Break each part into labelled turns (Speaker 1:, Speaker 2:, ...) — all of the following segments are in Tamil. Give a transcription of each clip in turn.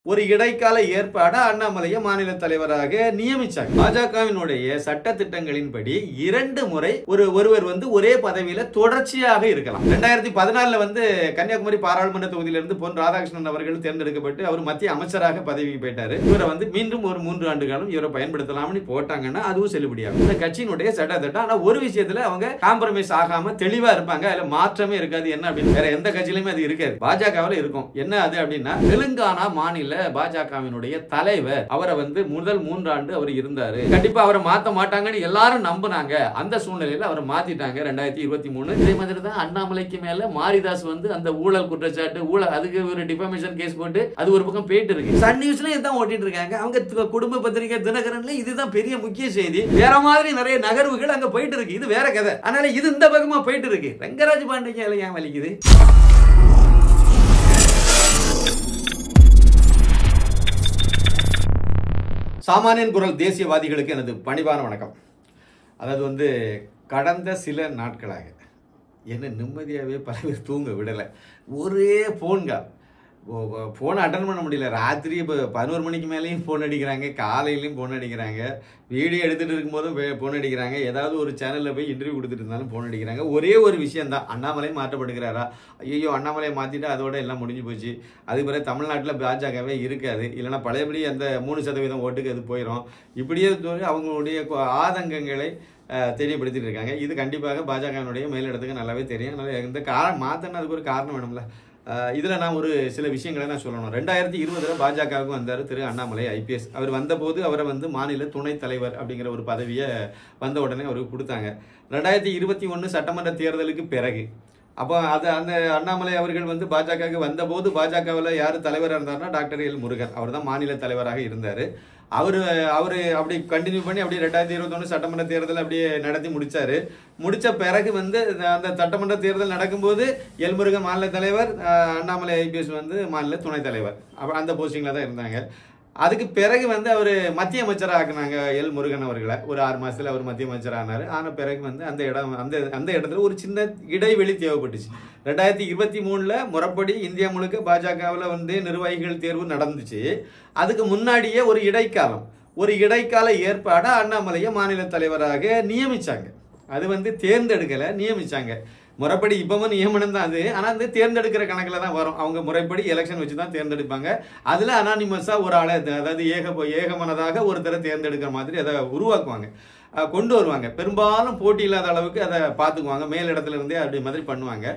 Speaker 1: ஒரு இடைக்கால ஏற்பாடு அண்ணாமலையை மாநில தலைவராக நியமிச்சாங்க. பாஜகவினுடைய சட்ட திட்டங்களின்படி 2 முறை ஒருவர் ஒரே பதவியில தொடர்ச்சியாக இருக்கலாம். 2014 கன்னியாகுமரி பாராளுமன்ற தொகுதியிலிருந்து பொன் ராதாகிருஷ்ணன் அவர்கள் தேர்ந்தெடுக்கப்பட்டு அவர் மத்திய அமைச்சராக பதவிக்கு போயிட்டாரு. இவரை மீண்டும் ஒரு 3 ஆண்டு காலம் இவரை பயன்படுத்தலாம்னு போட்டாங்கன்னா அதுவும் செல்லுபடியாகும். இந்த கட்சியினுடைய சட்ட திட்டம். ஆனா ஒரு விஷயத்துல அவங்க காம்ப்ரமைஸ் ஆகாம தெளிவா இருப்பாங்க. அதுல மாற்றமே இருக்காது. என்ன அப்படின்னு வேற எந்த கட்சியிலுமே அது இருக்காது. பாஜகவில் இருக்கும். என்ன அது அப்படின்னா, தெலுங்கானா மாநில பாஜகவினுடைய தலைவர் அவரை முதல் 3 ஆண்டு அவர் இருந்தாரு. கண்டிப்பா அவரை மாத்த மாட்டாங்கன்னு எல்லாரும் நம்பினாங்க. அந்த சூழ்நிலையில அவரை மாத்திட்டாங்க 2023. இதே மாதிரி தான் அண்ணாமலைக்கு மேல மாரிதாஸ் அந்த ஊழல் குற்றச்சாட்டு அதுக்கு ஒரு டிஃபமேஷன் கேஸ் போட்டு அது ஒரு பக்கம் போயிட்டு இருக்கு. சன் நியூஸ்ல இதான் ஓட்டிட்டு இருக்காங்க. அவங்க குடும்ப பத்திரிகை தினகரன்ல இதுதான் பெரிய முக்கிய செய்தி. வேற மாதிரி நிறைய நகர்வுகள் அங்க போயிட்டு இருக்கு. இது வேற கதை. அதனால இது இந்த பக்கமா போயிட்டு இருக்கு. ரங்கராஜ் பாண்டிக்கு ஏன் வலிக்குது? சாமானியன் குரல் தேசியவாதிகளுக்கு எனது பணிவான வணக்கம். அதாவது கடந்த சில நாட்களாக என்ன நிம்மதியாகவே பல பேர் தூங்க விடலை. ஒரே ஃபோனை அட்டன் பண்ண முடியல. ராத்திரி இப்போ 11 மணிக்கு மேலேயும் ஃபோன் அடிக்கிறாங்க, காலையிலையும் ஃபோன் அடிக்கிறாங்க, வீடியோ எடுத்துகிட்டு இருக்கும்போதும் ஃபோன் அடிக்கிறாங்க, ஏதாவது ஒரு சேனலில் போய் இன்டர்வியூ கொடுத்துட்டு இருந்தாலும் ஃபோன் அடிக்கிறாங்க. ஒரே ஒரு விஷயந்தான், அண்ணாமலை மாற்றப்படுகிறாரா? ஐயோ அண்ணாமலையை மாற்றிட்டு அதோட எல்லாம் முடிஞ்சு போச்சு. அதுக்கு பிறகு தமிழ்நாட்டில் பாஜகவே இருக்காது, இல்லைனா பழையபடி அந்த 3% ஓட்டுக்கு அது போயிடும். இப்படியே அவங்களுடைய ஆதங்கங்களை தெரியப்படுத்திட்டு இருக்காங்க. இது கண்டிப்பாக பாஜகவினுடைய மேலிடத்துக்கு நல்லாவே தெரியும். அதனால் இந்த மாற்றினா அதுக்கு ஒரு காரணம் வேணும்ல. இதில் நான் சில விஷயங்களை நான் சொல்லணும். 2020 பாஜகவுக்கு வந்தார் திரு அண்ணாமலை IPS. அவர் வந்தபோது அவரை மாநில துணைத் தலைவர் அப்படிங்கிற ஒரு பதவியை வந்த உடனே அவருக்கு கொடுத்தாங்க. 2021 சட்டமன்ற தேர்தலுக்கு பிறகு அப்போ அந்த அண்ணாமலை அவர்கள் பாஜகவுக்கு வந்தபோது பாஜகவில் யார் தலைவராக இருந்தார்னா டாக்டர் எல் முருகன். அவர் தான் மாநில தலைவராக இருந்தார். அவர் அப்படி கண்டினியூ பண்ணி அப்படியே 2021 சட்டமன்ற தேர்தல் அப்படியே நடத்தி முடிச்சாரு. முடிச்ச பிறகு அந்த சட்டமன்ற தேர்தல் நடக்கும்போது எல் முருகன் மாநில தலைவர், அண்ணாமலை IPS மாநில துணைத் தலைவர். அந்த போஸ்டிங்ல தான் இருந்தாங்க. அதுக்கு பிறகு அவர் மத்திய அமைச்சராக ஆக்குனாங்க எல் முருகன் அவர்களை. ஒரு 6 மாசத்துல அவர் மத்திய அமைச்சர் ஆனார். ஆன பிறகு அந்த இடத்துல ஒரு சின்ன இடைவெளி தேவைப்பட்டுச்சு. 2023 முறைப்படி இந்தியா முழுக்க பாஜகவில் நிர்வாகிகள் தேர்வு நடந்துச்சு. அதுக்கு முன்னாடியே ஒரு இடைக்கால ஏற்பாடு அண்ணாமலையை மாநில தலைவராக நியமிச்சாங்க. அது தேர்ந்தெடுக்கல, நியமிச்சாங்க. முறைப்படி இப்பவும் நியமனம் தான் அது. ஆனால் தேர்ந்தெடுக்கிற கணக்கில் தான் வரும். அவங்க முறைப்படி எலெக்ஷன் வச்சு தான் தேர்ந்தெடுப்பாங்க. அதில் அனானிமஸா ஒரு ஆளை, அதாவது ஏகமனதாக ஒருத்தரை தேர்ந்தெடுக்கிற மாதிரி அதை உருவாக்குவாங்க, கொண்டு வருவாங்க. பெரும்பாலும் போட்டி இல்லாத அளவுக்கு அதை பார்த்துக்குவாங்க. மேலிடத்துல இருந்தே அப்படி மாதிரி பண்ணுவாங்க.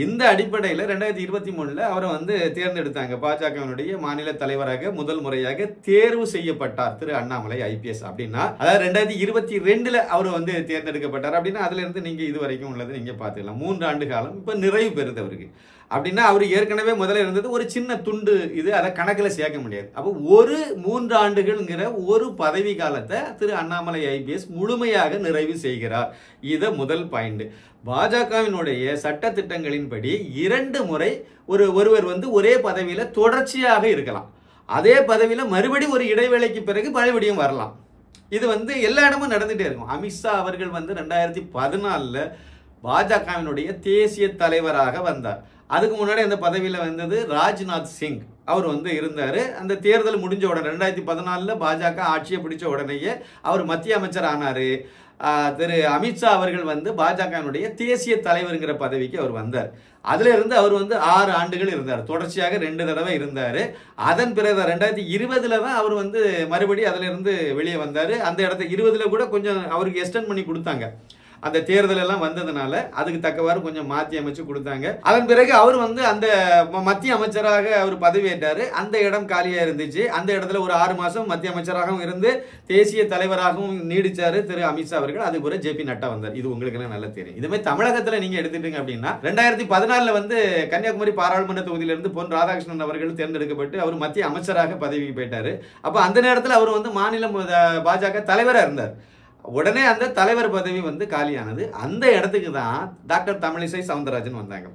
Speaker 1: இந்த அடிப்படையில் 2023 அவரை தேர்ந்தெடுத்தாங்க. பாஜகவினுடைய மாநில தலைவராக முதல் முறையாக தேர்வு செய்யப்பட்டார் திரு அண்ணாமலை IPS. அப்படின்னா அதாவது 2022 அவர் தேர்ந்தெடுக்கப்பட்டார். அப்படின்னா அதுல இருந்து நீங்க இது வரைக்கும் உள்ளது நீங்க பார்த்துக்கலாம். 3 ஆண்டு காலம் இப்ப நிறைவு பெறுது அவருக்கு. அப்படின்னா அவர் ஏற்கனவே முதல்ல இருந்தது ஒரு சின்ன துண்டு, இது அதை கணக்கில் சேர்க்க முடியாது. அப்போ 3 ஆண்டுகள்ங்கிற ஒரு பதவி காலத்தை திரு அண்ணாமலை IPS முழுமையாக நிறைவு செய்கிறார். இத முதல் பாயிண்ட். பாஜகவினுடைய சட்ட திட்டங்களின்படி 2 முறை ஒருவர் ஒரே பதவியில தொடர்ச்சியாக இருக்கலாம். அதே பதவியில மறுபடியும் ஒரு இடைவேளைக்கு பிறகு மறுபடியும் வரலாம். இது எல்லா இடமும் நடந்துட்டே இருக்கும். அமித்ஷா அவர்கள் 2014 பாஜகவினுடைய தேசிய தலைவராக வந்தார். அதுக்கு முன்னாடி அந்த பதவியில ராஜ்நாத் சிங் அவர் இருந்தாரு. அந்த தேர்தல் முடிஞ்ச உடனே 2014 பாஜக ஆட்சியை பிடிச்ச உடனேயே அவர் மத்திய அமைச்சர் ஆனாரு. திரு அமித்ஷா அவர்கள் பாஜகவினுடைய தேசிய தலைவர்ங்கிற பதவிக்கு அவர் வந்தார். அதுல இருந்து அவர் 6 ஆண்டுகள் இருந்தார். தொடர்ச்சியாக 2 தடவை இருந்தாரு. அதன் பிறகு 2020 தான் அவர் மறுபடியும் அதுல இருந்து வெளியே வந்தாரு. அந்த இடத்த 20 கூட கொஞ்சம் அவருக்கு எக்ஸ்டெண்ட் பண்ணி கொடுத்தாங்க. அந்த தேர்தல் எல்லாம் வந்ததுனால அதுக்கு தக்கவாறு கொஞ்சம் மாற்றி அமைச்சு கொடுத்தாங்க. அதன் பிறகு அவர் அந்த மத்திய அமைச்சராக அவர் பதவியேற்றாரு. அந்த இடம் காலியா இருந்துச்சு. அந்த இடத்துல ஒரு 6 மாசம் மத்திய அமைச்சராகவும் இருந்து தேசிய தலைவராகவும் நீடிச்சாரு திரு அமித்ஷா அவர்கள். அது கூட JP நட்டா வந்தார். இது உங்களுக்கு எல்லாம் நல்லா தெரியும். இதுமே தமிழகத்துல நீங்க எடுத்துட்டீங்க அப்படின்னா 2014 கன்னியாகுமரி பாராளுமன்ற தொகுதியிலிருந்து பொன் ராதாகிருஷ்ணன் அவர்கள் தேர்ந்தெடுக்கப்பட்டு அவர் மத்திய அமைச்சராக பதவிக்கு போயிட்டாரு. அப்ப அந்த நேரத்தில் அவர் மாநில பாஜக தலைவராக இருந்தார். உடனே அந்த தலைவர் பதவி காலியானது. அந்த இடத்துக்கு தான் டாக்டர் தமிழிசை சவுந்தரராஜன் வந்தாங்க.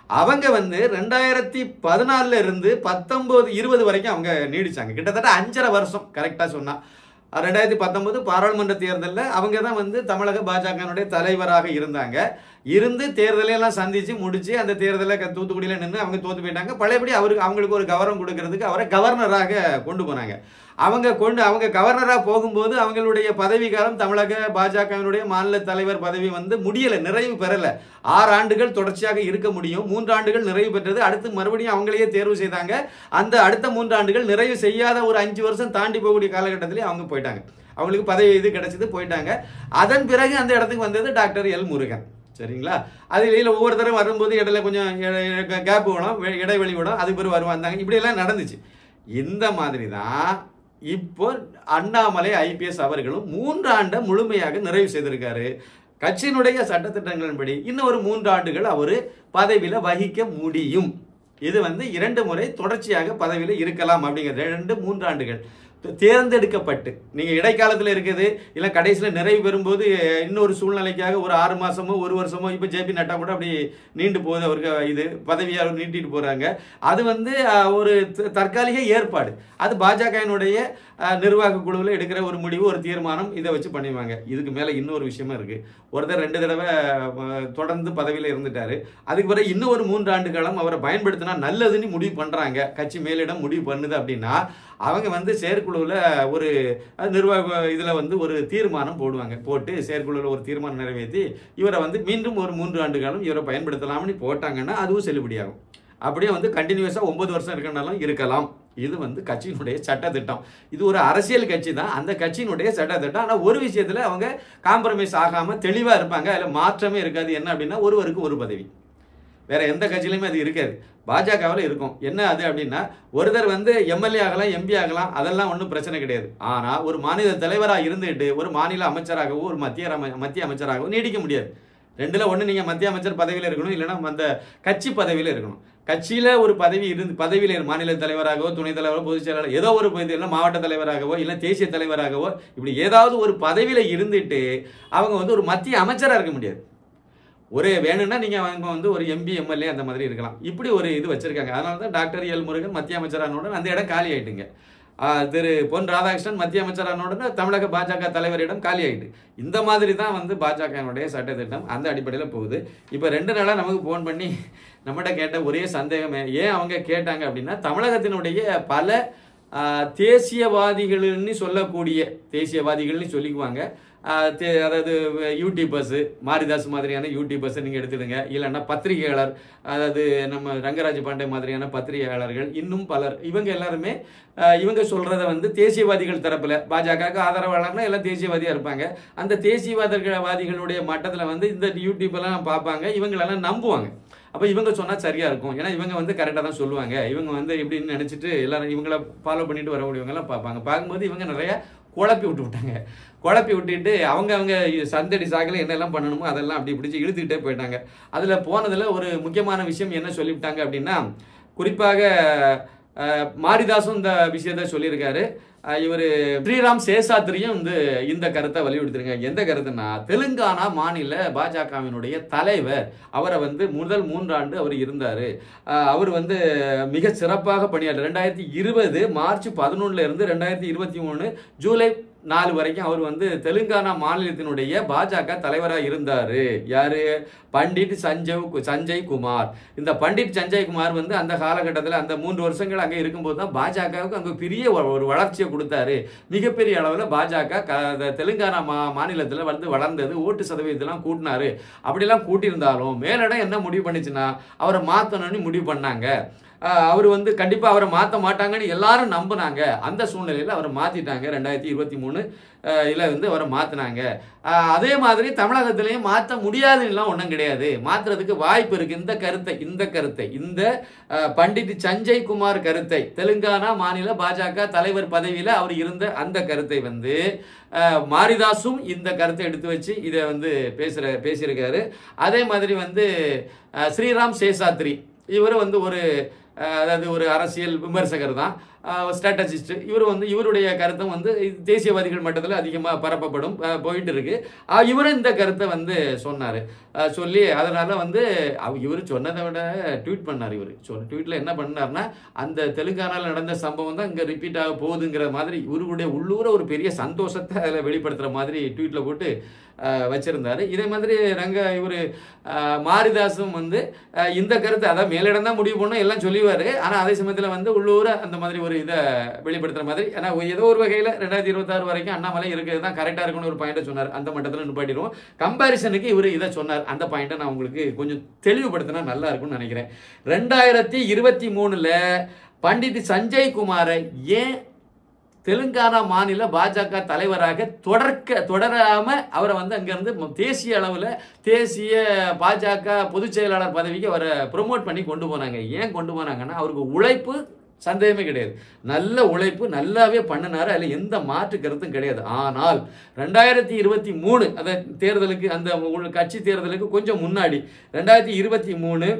Speaker 1: அவங்க 2014 இருந்து 19-20 வரைக்கும் அவங்க நீடிச்சாங்க. கிட்டத்தட்ட 5.5 வருஷம் கரெக்டா சொன்னா. 2019 பாராளுமன்ற தேர்தலில் அவங்க தான் தமிழக பாஜகனுடைய தலைவராக இருந்தாங்க. இருந்து தேர்தலை எல்லாம் சந்திச்சு முடிச்சு அந்த தேர்தலை தூத்துக்குடியில நின்று அவங்க தோத்து போயிட்டாங்க. பழையபடி அவங்களுக்கு ஒரு கௌரவம் கொடுக்கறதுக்கு அவரை கவர்னராக கொண்டு போனாங்க. அவங்க கவர்னராக போகும்போது அவங்களுடைய பதவி காலம் தமிழக பாஜகவினுடைய மாநில தலைவர் பதவி வந்து முடியலை, நிறைவு பெறலை. 6 ஆண்டுகள் தொடர்ச்சியாக இருக்க முடியும். 3 ஆண்டுகள் நிறைவு பெற்றது. அடுத்து மறுபடியும் அவங்களையே தேர்வு செய்தாங்க. அந்த அடுத்த 3 ஆண்டுகள் நிறைவு செய்யாத ஒரு 5 வருஷம் தாண்டி போகக்கூடிய காலகட்டத்திலே அவங்க போயிட்டாங்க. அவங்களுக்கு பதவி இது கிடைச்சது, போயிட்டாங்க. அதன் பிறகு அந்த இடத்துக்கு வந்தது டாக்டர் எல் முருகன். சரிங்களா? அதில் ஒவ்வொருத்தரும் வரும்போது இடையில கொஞ்சம் கேப் விடும், இடைவெளி விடும், அதுக்கு பிறகு வருவாங்க. இப்படியெல்லாம் நடந்துச்சு. இந்த மாதிரி தான் இப்போ அண்ணாமலை IPS அவர்களும் 3 ஆண்டை முழுமையாக நிறைவு செய்திருக்காரு. கட்சியினுடைய சட்டத்திட்டங்களின்படி இன்னும் ஒரு 3 ஆண்டுகள் அவர் பதவியில் வகிக்க முடியும். இது வந்து 2 முறை தொடர்ச்சியாக பதவியில் இருக்கலாம் அப்படிங்கிறது. 2-3 ஆண்டுகள் தேர்ந்தெடுக்கப்பட்டு, நீங்க இடைக்காலத்தில் இருக்குது இல்ல கடைசியில் நிறைவு பெறும்போது இன்னொரு சூழ்நிலைக்காக ஒரு 6 மாசமோ 1 வருஷமோ, இப்ப JP நட்டா கூட அப்படி நீண்டு போகுது, அவருக்கு இது பதவியை நீட்டிட்டு போறாங்க. அது வந்து ஒரு தற்காலிக ஏற்பாடு. அது பாஜகவினுடைய நிர்வாக குழுவில் எடுக்கிற ஒரு முடிவு, ஒரு தீர்மானம், இதை வச்சு பண்ணிடுவாங்க. இதுக்கு மேல இன்னொரு விஷயமா இருக்கு. ஒருத்தர் 2 தடவை தொடர்ந்து பதவியில் இருந்துட்டாரு. அதுக்கு பிறகு இன்னும் ஒரு 3 ஆண்டு காலம் அவரை பயன்படுத்தினா நல்லதுன்னு முடிவு பண்றாங்க, கட்சி மேலிடம் முடிவு பண்ணுது அப்படின்னா அவங்க வந்து செயற்குழுவில் ஒரு நிர்வாக இதில் வந்து ஒரு தீர்மானம் போட்டு செயற்குழுவில் ஒரு தீர்மானம் நிறைவேற்றி இவரை வந்து மீண்டும் ஒரு 3 ஆண்டு காலம் இவரை பயன்படுத்தலாம்னு போட்டாங்கன்னா அதுவும் செல்லுபடியாகும். அப்படியே வந்து கண்டினியூஸாக 9 வருஷம் இருக்கனாலும் இருக்கலாம். இது வந்து கட்சியினுடைய சட்டத்திட்டம். இது ஒரு அரசியல் கட்சி தான், அந்த கட்சியினுடைய சட்டத்திட்டம். ஆனால் ஒரு விஷயத்தில் அவங்க காம்ப்ரமைஸ் ஆகாமல் தெளிவாக இருப்பாங்க. அதில் மாற்றமே இருக்காது. என்ன அப்படின்னா ஒருவருக்கு ஒரு பதவி. வேற எந்த கட்சியிலுமே அது இருக்காது. பாஜகவில் இருக்கும். என்ன அது அப்படின்னா ஒருத்தர் வந்து MLA ஆகலாம், MP ஆகலாம், அதெல்லாம் ஒன்றும் பிரச்சனை கிடையாது. ஆனால் ஒரு மாநில தலைவராக இருந்துட்டு ஒரு மாநில அமைச்சராகவோ ஒரு மத்திய அமைச்சராகவோ நீடிக்க முடியாது. 2ல் 1 நீங்கள் மத்திய அமைச்சர் பதவியில் இருக்கணும், இல்லைன்னா அந்த கட்சி பதவியில் இருக்கணும். கட்சியில் ஒரு பதவியில் மாநில தலைவராகவோ துணைத் தலைவரோ பொதுச் செயலாளர் ஏதோ ஒரு பதவியில் மாவட்ட தலைவராகவோ இல்லை தேசிய தலைவராகவோ இப்படி ஏதாவது ஒரு பதவியில் இருந்துட்டு அவங்க வந்து ஒரு மத்திய அமைச்சராக இருக்க முடியாது. ஒரே வேணும்னா நீங்கள் அவங்க வந்து ஒரு MP MLA அந்த மாதிரி இருக்கலாம். இப்படி ஒரு இது வச்சிருக்காங்க. அதனால தான் டாக்டர் எல் முருகன் மத்திய அமைச்சரானவுடன் அந்த இடம் காலி ஆயிட்டுங்க. திரு பொன் ராதாகிருஷ்ணன் மத்திய அமைச்சரானவுடன் தமிழக பாஜக தலைவரிடம் காலி ஆயிட்டு. இந்த மாதிரி தான் வந்து பாஜகனுடைய சட்டத்திட்டம் அந்த அடிப்படையில் போகுது. இப்போ 2 நாளாக நமக்கு ஃபோன் பண்ணி நம்மகிட்ட கேட்ட ஒரே சந்தேகமே, ஏன் அவங்க கேட்டாங்க அப்படின்னா தமிழகத்தினுடைய பல தேசியவாதிகள்னு சொல்லக்கூடிய தேசியவாதிகள்னு சொல்லிக்குவாங்க. அதாவது யூடியூபர்ஸு, மாரிதாஸ் மாதிரியான யூடியூபர்ஸை நீங்கள் எடுத்துடுங்க, இல்லைன்னா பத்திரிகையாளர், அதாவது நம்ம ரங்கராஜ் பாண்டே மாதிரியான பத்திரிகையாளர்கள், இன்னும் பலர், இவங்க எல்லாருமே இவங்க சொல்கிறத வந்து தேசியவாதிகள் தரப்பில் பாஜகவுக்கு ஆதரவாளர்னா எல்லாம் தேசியவாதியாக இருப்பாங்க. அந்த தேசியவாதிகளுடைய மட்டத்தில் வந்து இந்த யூடியூப்பெல்லாம் பார்ப்பாங்க, இவங்களெல்லாம் நம்புவாங்க. அப்போ இவங்க சொன்னால் சரியாக இருக்கும், ஏன்னா இவங்க வந்து கரெக்டாக தான் சொல்லுவாங்க, இவங்க வந்து எப்படின்னு நினச்சிட்டு எல்லாரும் இவங்கள ஃபாலோ பண்ணிட்டு வரக்கூடியவங்கலாம் பார்ப்பாங்க. பார்க்கும்போது இவங்க நிறைய குழப்பி விட்டுட்டு அவங்க சந்தடி சாக்கில் என்னெல்லாம் பண்ணணுமோ அதெல்லாம் அப்படி பிடிச்சி இழுத்துக்கிட்டே போயிட்டாங்க. அதில் போனதில் ஒரு முக்கியமான விஷயம் என்ன சொல்லிவிட்டாங்க அப்படின்னா, குறிப்பாக மாரிதாசும் இந்த விஷயத்த சொல்லியிருக்காரு. இவர் ஸ்ரீராம் சேஷாத்ரியும் வந்து இந்த கருத்தை வலியுறுத்திருங்க. எந்த கருத்துன்னா, தெலுங்கானா மாநில பாஜகவினுடைய தலைவர், அவரை வந்து முதல் 3 ஆண்டு அவர் இருந்தார். அவர் வந்து மிக சிறப்பாக பணியாற்ற 2020 மார்ச் 11 இருந்து 2023 ஜூலை 4 வரைக்கும் அவர் வந்து தெலுங்கானா மாநிலத்தினுடைய பாஜக தலைவராக இருந்தார். யாரு? பண்டிட் சஞ்சய் குமார். இந்த பண்டிட் சஞ்சய் குமார் வந்து அந்த காலகட்டத்தில் அந்த 3 வருஷங்கள் அங்கே இருக்கும்போது தான் பாஜகவுக்கு அங்கே பெரிய ஒரு வளர்ச்சியை கொடுத்தாரு. மிகப்பெரிய அளவில் பாஜக தெலுங்கானா மாநிலத்தில் வந்து வளர்ந்தது, ஓட்டு சதவீதத்தெல்லாம் கூட்டினாரு. அப்படிலாம் கூட்டியிருந்தாலும் மேலிடம் என்ன முடிவு பண்ணிச்சுன்னா அவரை மாற்றணும்னு முடிவு பண்ணாங்க. அவர் வந்து கண்டிப்பாக அவரை மாற்ற மாட்டாங்கன்னு எல்லாரும் நம்பினாங்க. அந்த சூழ்நிலையில் அவரை மாற்றிட்டாங்க. 2023 வந்து அவரை மாற்றினாங்க. அதே மாதிரி தமிழகத்திலையும் மாற்ற முடியாதுன்னெலாம் ஒன்றும் கிடையாது, மாற்றுறதுக்கு வாய்ப்பு இருக்குது. இந்த கருத்தை இந்த பண்டிட் சஞ்சய் குமார் கருத்தை, தெலுங்கானா மாநில பாஜக தலைவர் பதவியில் அவர் இருந்த அந்த கருத்தை வந்து மாரிதாசும் இந்த கருத்தை எடுத்து வச்சு இதை வந்து பேசியிருக்காரு. அதே மாதிரி வந்து ஸ்ரீராம் சேஷாத்ரி, இவர் வந்து அதாவது ஒரு அரசியல் விமர்சகர் தான், ஸ்ட்ராட்டஜிஸ்ட். இவர் வந்து இவருடைய கருத்தும் வந்து தேசியவாதிகள் மட்டத்தில் அதிகமாக பரப்பப்படும் போயிட்டு இருக்கு. இவரும் இந்த கருத்தை வந்து சொன்னார். சொல்லி அதனால் வந்து இவர் சொன்னதை விட ட்வீட் பண்ணார். இவர் ட்வீட்டில் என்ன பண்ணார்னா, அந்த தெலுங்கானாவில் நடந்த சம்பவம் தான் இங்கே ரிப்பீட் ஆக போகுதுங்கிற மாதிரி இவருடைய உள்ளூர ஒரு பெரிய சந்தோஷத்தை அதில் வெளிப்படுத்துகிற மாதிரி ட்வீட்டில் போட்டு
Speaker 2: வச்சிருந்தாரு. இதே மாதிரி இவர் மாரிதாசும் வந்து இந்த கருத்தை, அதாவது மேலிடம் தான் முடிவு பண்ணணும் எல்லாம் சொல்லிவாரு. ஆனால் அதே சமயத்தில் வந்து உள்ளூர அந்த மாதிரி ஒரு இதை வெளிப்படுத்துற மாதிரி, ஏன்னா ஏதோ ஒரு வகையில் 2026 வரைக்கும் அண்ணாமலை இருக்கிறது தான் கரெக்டாக இருக்குன்னு ஒரு பாயிண்ட்டை சொன்னார். அந்த மட்டத்தில் நிப்பாட்டிடுவோம். கம்பாரிசனுக்கு இவர் இதை சொன்னார். அந்த பாயிண்ட்டை நான் உங்களுக்கு கொஞ்சம் தெளிவுபடுத்தினா நல்லா இருக்கும்னு நினைக்கிறேன். 2023 பண்டிட் சஞ்சய் குமாரை ஏன் தெலுங்கானா மாநில பாஜக தலைவராக தொடராம அவரை வந்து அங்கிருந்து தேசிய அளவில் தேசிய பாஜக பொதுச் செயலாளர் பதவிக்கு அவரை ப்ரொமோட் பண்ணி கொண்டு போனாங்க? ஏன் கொண்டு போனாங்கன்னா, அவருக்கு உழைப்பு சந்தேகமே கிடையாது, நல்ல உழைப்பு நல்லாவே பண்ணினாரு, அதில் எந்த மாற்று கருத்தும் கிடையாது. ஆனால் 2023 அந்த தேர்தலுக்கு, அந்த கட்சி தேர்தலுக்கு கொஞ்சம் முன்னாடி 2023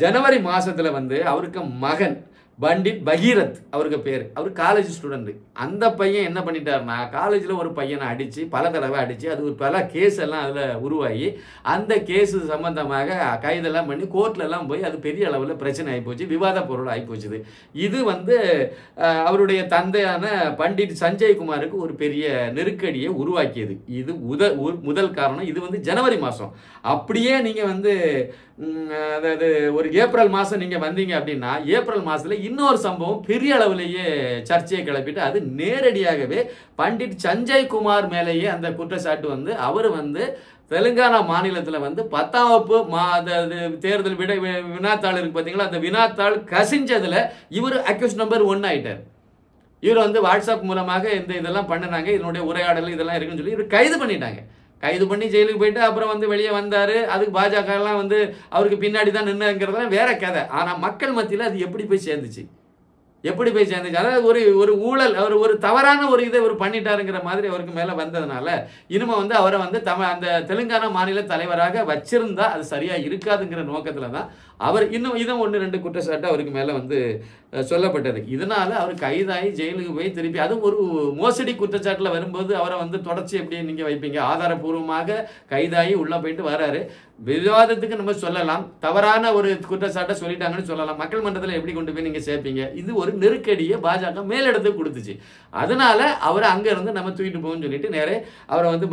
Speaker 2: ஜனவரி மாசத்துல வந்து அவருக்கு மகன் பண்டிட் பகீரத் அவருக்கு பேர், அவர் காலேஜ் ஸ்டூடெண்ட். அந்த பையன் என்ன பண்ணிட்டாருன்னா, காலேஜில் ஒரு பையனை அடித்து பல தடவை அடித்து அது ஒரு பல கேஸ் எல்லாம் அதில் உருவாகி அந்த கேஸு சம்பந்தமாக கைதெல்லாம் பண்ணி கோர்ட்லலாம் போய் அது பெரிய அளவில் பிரச்சனை ஆகிப்போச்சு, விவாத பொருள் ஆகிப்போச்சுது. இது வந்து அவருடைய தந்தையான பண்டிட் சஞ்சய் குமாருக்கு ஒரு பெரிய நெருக்கடியை உருவாக்கியது. இது முதல் காரணம். இது வந்து ஜனவரி மாதம். அப்படியே நீங்கள் வந்து அதாவது ஒரு ஏப்ரல் மாதம் நீங்கள் வந்தீங்க அப்படின்னா, ஏப்ரல் மாதத்தில் இன்னொரு சம்பவம் பெரிய அளவிலேயே சர்ச்சையை கிளப்பிட்டு, அது நேரடியாகவே பண்டிட் சஞ்சய் குமார் மேலேயே அந்த குற்றச்சாட்டு வந்து அவர் வந்து தெலுங்கானா மாநிலத்தில் வந்து 10ஆம் வகுப்பு தேர்தல் வினாத்தாள் இருக்கு பார்த்தீங்களா, அந்த வினாத்தாள் கசிஞ்சதில் இவர் அக்யூஸ் நம்பர் 1 ஆயிட்டார். இவர் வந்து வாட்ஸ்அப் மூலமாக இதெல்லாம் பண்ணினாங்க, இதனுடைய உரையாடல் இதெல்லாம் இருக்குன்னு சொல்லி இவர் கைது பண்ணிட்டாங்க. கைது பண்ணி ஜெயிலுக்கு போயிட்டு அப்புறம் வந்து வெளியே வந்தார். அதுக்கு பாஜக எல்லாம் வந்து அவருக்கு பின்னாடி தான் நின்னுங்கிறதுலாம் வேற கதை. ஆனால் மக்கள் மத்தியில் அது எப்படி போய் சேர்ந்துச்சு? அதாவது ஒரு ஊழல், அவர் ஒரு தவறான ஒரு இதை இவர் பண்ணிட்டாருங்கிற மாதிரி அவருக்கு மேலே வந்ததுனால இனிமே வந்து அவரை வந்து அந்த தெலுங்கானா மாநில தலைவராக வச்சிருந்தா அது சரியா இருக்காதுங்கிற நோக்கத்தில் தான் அவர் இன்னும் 1-2 குற்றச்சாட்டு அவருக்கு மேலே வந்து சொல்லப்பட்டது. இதனால அவர் கைதாகி ஜெயிலுக்கு போய் திருப்பி, அதுவும் ஒரு மோசடி குற்றச்சாட்டில் வரும்போது அவரை வந்து தொடர்ச்சி எப்படி நீங்கள் வைப்பீங்க? ஆதாரபூர்வமாக கைதாகி உள்ளே போயிட்டு வராரு. விவாதத்துக்கு நம்ம சொல்லலாம், தவறான ஒரு குற்றச்சாட்டை சொல்லிட்டாங்கன்னு சொல்லலாம். மக்கள் மன்றத்தில் எப்படி கொண்டு போய் நீங்கள் சேர்ப்பீங்க? இது ஒரு நெருக்கடியை பாஜக மேலிடத்துக்கு கொடுத்துச்சு. அதனால அவரை அங்கேருந்து நம்ம தூக்கிட்டு போகணும்னு சொல்லிட்டு நேரே அவரை வந்து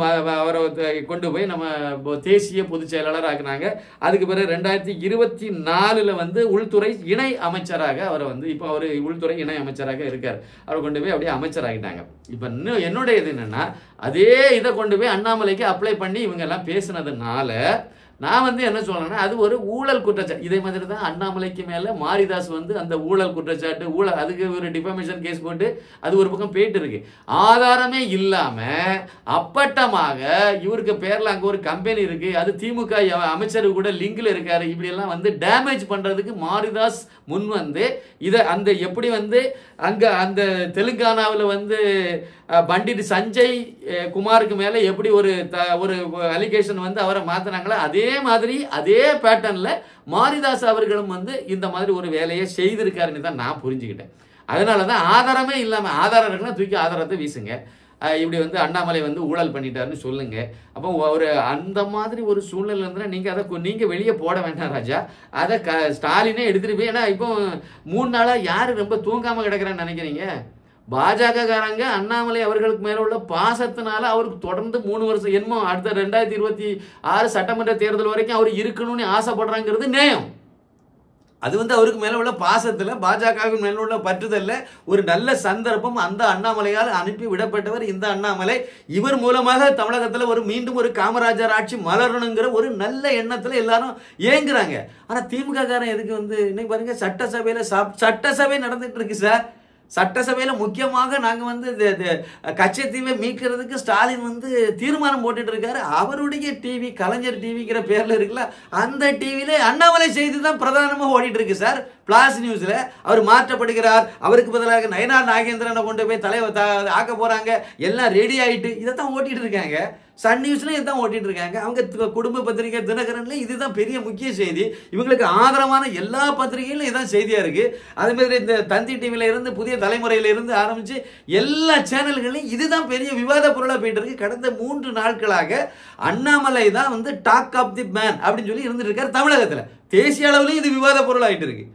Speaker 2: கொண்டு போய் நம்ம தேசிய பொதுச் செயலாளர் ஆக்குனாங்க. அதுக்கு பிறகு 2024 வந்து உள்துறை இணை அமைச்சராக அவரை வந்து, இப்போ அவர் உள்துறை இணை அமைச்சராக இருக்கார். அவரை கொண்டு போய் அப்படியே அமைச்சராகிட்டாங்க. இப்போ இன்னும் என்னுடைய இது என்னன்னா, அதே இதை கொண்டு போய் அண்ணாமலைக்கு அப்ளை பண்ணி இவங்க எல்லாம் பேசினதுனால நான் வந்து என்ன சொல்றேன்னா, அது ஒரு ஊழல் குற்றச்சாட்டு. இதே மாதிரி தான் அண்ணாமலைக்கு மேல மாரிதாஸ் வந்து அந்த ஊழல் குற்றச்சாட்டு, அதுக்கு ஒரு டிஃபமேஷன் கேஸ் போட்டு அது ஒரு பக்கம் போயிட்டு இருக்கு. ஆதாரமே இல்லாம அப்பட்டமாக இவருக்கு பேர்ல அங்க ஒரு கம்பெனி இருக்கு, அது திமுக அமைச்சர் கூட லிங்க்ல இருக்காரு, இப்படி எல்லாம் வந்து டேமேஜ் பண்றதுக்கு மாரிதாஸ் முன் வந்து இதை அந்த எப்படி வந்து அங்க அந்த தெலுங்கானாவில் வந்து பண்டிட் சஞ்சய் குமாருக்கு மேல எப்படி ஒரு அலிகேஷன் வந்து அவரை மாத்தினாங்களோ, அதே மாதிரி அதே பேட்டர்ன்ல மாரிதாஸ் அவர்களும் வந்து இந்த மாதிரி ஒரு வேலையை செய்திருக்காருன்னு தான் நான் புரிஞ்சுக்கிட்டேன். அதனாலதான் ஆதாரமே இல்லாம, ஆதாரம் இருக்குன்னா தூக்கி ஆதாரத்தை வீசுங்க, இப்படி வந்து அண்ணாமலை வந்து ஊழல் பண்ணிட்டாருன்னு சொல்லுங்க. அப்போ ஒரு அந்த மாதிரி ஒரு சூழ்நிலை இருந்தால் நீங்கள் அதை நீங்கள் வெளியே போட வேண்டாம் ராஜா. அதை ஸ்டாலினே எடுத்துகிட்டு போய், ஏன்னா இப்போ 3 நாளாக யார் ரொம்ப தூங்காமல் கிடக்குறான்னு நினைக்கிறீங்க? பாஜக காரங்க அண்ணாமலை அவர்களுக்கு மேல உள்ள பாசத்தினால அவருக்கு தொடர்ந்து 3 வருஷம் என்னமோ அடுத்த 2026 சட்டமன்ற தேர்தல் வரைக்கும் அவர் இருக்கணும்னு ஆசைப்படுறாங்கிறது நியாயம். அது வந்து அவருக்கு மேல உள்ள பாசத்துல, பாஜகவின் மேல உள்ள பற்றுதல்ல ஒரு நல்ல சந்தர்ப்பம். அந்த அண்ணாமலையால் அனுப்பி விடப்பட்டவர் இந்த அண்ணாமலை. இவர் மூலமாக தமிழகத்துல மீண்டும் ஒரு காமராஜர் ஆட்சி மலரணுங்கிற ஒரு நல்ல எண்ணத்துல எல்லாரும் ஏங்குறாங்க. ஆனா திமுக காரன் எதுக்கு வந்து இன்னைக்கு பாருங்க, சட்டசபை நடந்துட்டு இருக்கு சார். சட்டசபையில் முக்கியமாக நாங்கள் வந்து கச்சத்தீவை மீட்கிறதுக்கு ஸ்டாலின் வந்து தீர்மானம் போட்டுட்டு இருக்காரு. அவருடைய டிவி, கலைஞர் டிவிங்கிற பேர்ல இருக்குல்ல, அந்த டிவியில அண்ணாமலை செய்தி தான் பிரதானமாக ஓடிட்டு இருக்கு சார். பிளாஸ் நியூஸ்ல அவர் மாற்றப்படுகிறார், அவருக்கு பதிலாக நயனார் நாகேந்திரனை கொண்டு போய் ஆக்க போறாங்க, எல்லாம் ரெடி ஆயிட்டு இதைத்தான் ஓட்டிட்டு இருக்காங்க. சன் நியூஸ்ல இதான் ஓட்டிட்டு இருக்காங்க. அவங்க குடும்ப பத்திரிகை தினகரன்ல இதுதான் பெரிய முக்கிய செய்தி. இவங்களுக்கு ஆதரவான எல்லா பத்திரிகையிலும் இதான் செய்தியா இருக்கு. அதே மாதிரி இந்த தந்தி டிவில இருந்து புதிய தலைமுறையில இருந்து ஆரம்பிச்சு எல்லா சேனல்களையும் இதுதான் பெரிய விவாத பொருளா போயிட்டு இருக்கு. கடந்த 3 நாட்களாக அண்ணாமலை தான் வந்து டாக் ஆஃப் தி மேன் அப்படின்னு சொல்லி இருந்துட்டு இருக்காரு தமிழகத்துல. தேசிய அளவுலயும் இது விவாத பொருள் ஆயிட்டு இருக்கு.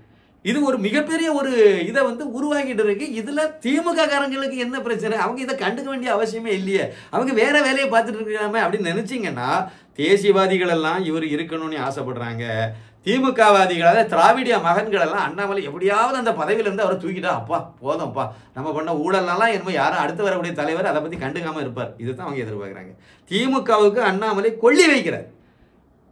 Speaker 2: இது ஒரு மிகப்பெரிய ஒரு இதை வந்து உருவாக்கிட்டு இருக்கு. இதுல திமுக காரங்களுக்கு என்ன பிரச்சனை? அவங்க இதை கண்டுக்க வேண்டிய அவசியமே இல்லையே, அவங்க வேற வேலையை பார்த்துட்டு இருக்காம அப்படின்னு நினைச்சீங்கன்னா, தேசியவாதிகள் எல்லாம் இவர் இருக்கணும்னு ஆசைப்படுறாங்க. திமுகவாதிகளாக திராவிடிய மகன்கள் எல்லாம் அண்ணாமலை எப்படியாவது அந்த பதவியில இருந்து அவரை தூக்கிட்டா அப்பா போதும்ப்பா, நம்ம பண்ண ஊழல்லாம் என்னமோ யாரும் அடுத்து வரக்கூடிய தலைவர் அதை பத்தி கண்டுக்காம இருப்பார். இதுதான் அவங்க எதிர்பார்க்குறாங்க. திமுகவுக்கு அண்ணாமலை கொள்ளி வைக்கிறார்.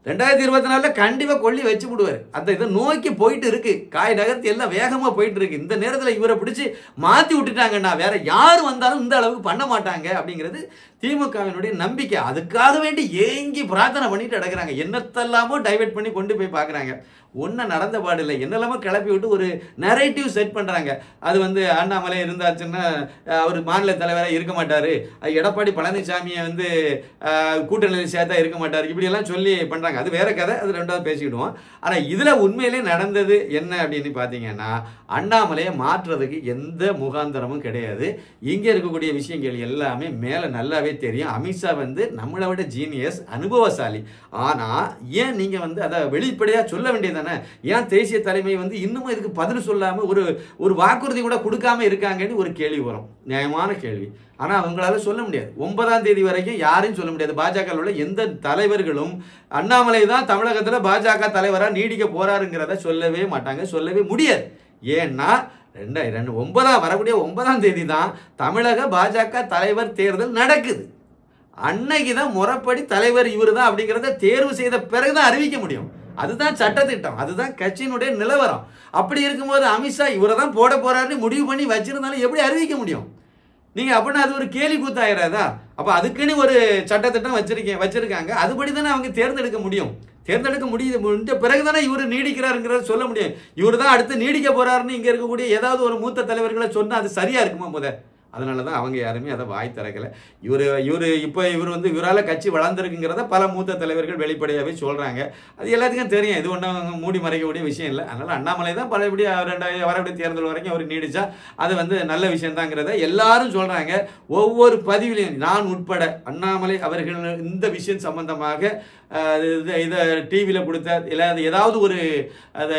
Speaker 2: 2024 கண்டிப்பா கொள்ளி வச்சு விடுவார். அந்த இதை நோக்கி போயிட்டு இருக்கு. காய் நகர்த்தி எல்லாம் வேகமா போயிட்டு இருக்கு. இந்த நேரத்தில் இவரை பிடிச்சி மாத்தி விட்டுட்டாங்கன்னா வேற யார் வந்தாலும் இந்த அளவுக்கு பண்ண மாட்டாங்க அப்படிங்கிறது திமுகவினுடைய நம்பிக்கை. அதுக்காக வேண்டி ஏங்கி பிரார்த்தனை பண்ணிட்டு நடக்கிறாங்க. என்னத்தெல்லாமோ டைவெர்ட் பண்ணி கொண்டு போய் பார்க்குறாங்க. ஒன்றும் நடந்த பாடு இல்லை. என்னெல்லாமோ கிளப்பி விட்டு ஒரு நரேட்டிவ் செட் பண்ணுறாங்க. அது வந்து அண்ணாமலை இருந்தாச்சுன்னா அவர் மாநில தலைவராக இருக்க மாட்டார், எடப்பாடி பழனிசாமியை வந்து கூட்டணியில் சேர்த்தா இருக்க மாட்டார், இப்படியெல்லாம் சொல்லி பண்ணுறாங்க. அது வேற கதை, அது ரெண்டாவது பேசிக்கிடுவோம். ஆனால் இதில் உண்மையிலே நடந்தது என்ன அப்படின்னு பார்த்தீங்கன்னா, அண்ணாமலையை மாற்றுறதுக்கு எந்த முகாந்திரமும் கிடையாது. இங்கே இருக்கக்கூடிய விஷயங்கள் எல்லாமே மேலே நல்லாவே தெரியும். அமித்ஷா வந்து நம்மளை விட ஜீனியஸ், அனுபவசாலி. ஆனால் ஏன் நீங்கள் வந்து அதை வெளிப்படையாக சொல்ல வேண்டியது? ஏன் தேசிய தலைமை வந்து இன்னமும் இதுக்கு பதில் சொல்லாம ஒரு வாக்குறுதி கூட கொடுக்காம இருக்காங்கன்னு ஒரு கேள்வி வரும். நியாயமான கேள்வி. ஆனா அவங்களால சொல்ல முடியாது. 9ஆம் தேதி வரைக்கும் யாரையும் சொல்ல முடியாது. பாஜக உள்ள எந்த தலைவர்களும் அண்ணாமலை தான் தமிழகத்தில் பாஜக தலைவரா நீடிக்க போறாருங்கிறத சொல்லவே மாட்டாங்க, சொல்லவே முடியாது. ஏன்னா வரக்கூடிய 9ஆம் தேதி தான் தமிழக பாஜக தலைவர் தேர்தல் நடக்குது. அன்னைக்கு தான் முறைப்படி தலைவர் இவர் தான் அப்படிங்கிறத தேர்வு செய்த பிறகுதான் அறிவிக்க முடியும். அதுதான் சட்டத்திட்டம், அதுதான் கட்சியினுடைய நிலவரம். அப்படி இருக்கும்போது அமித்ஷா இவரை தான் போட போறாருன்னு முடிவு பண்ணி வச்சிருந்தாலும் எப்படி அறிவிக்க முடியும்? நீங்க அப்படின்னா அது ஒரு கேலி கூத்தாயிராதா? அப்ப அதுக்குன்னு ஒரு சட்டத்திட்டம் வச்சிருக்காங்க. அதுபடி தானே அவங்க தேர்ந்தெடுக்க முடியும். தேர்ந்தெடுக்க முடிஞ்ச பிறகுதானே இவர் நீடிக்கிறாருங்கிறத சொல்ல முடியும். இவர் தான் அடுத்து நீடிக்க போறாருன்னு இங்க இருக்கக்கூடிய ஏதாவது ஒரு மூத்த தலைவர்களை சொன்னா அது சரியா இருக்குமா? அதனால தான் அவங்க யாருமே அதை வாய் திறக்கல. இவர் வந்து இவரால் கட்சி வளர்ந்துருக்குங்கிறத பல மூத்த தலைவர்கள் வெளிப்படையாகவே சொல்கிறாங்க. அது எல்லாத்துக்கும் தெரியும். இது ஒன்றும் மூடி மறைக்கக்கூடிய விஷயம் இல்லை. அதனால் அண்ணாமலை தான் பலபடி வரக்கூடிய தேர்தல் வரைக்கும் அவர் நீடிச்சா அது வந்து நல்ல விஷயம்தாங்கிறத எல்லாரும் சொல்கிறாங்க. ஒவ்வொரு பதிவிலையும் நான் உட்பட அண்ணாமலை அவர்கள் இந்த விஷயம் சம்பந்தமாக இதை டிவியில் கொடுத்த இல்லை ஏதாவது ஒரு அதை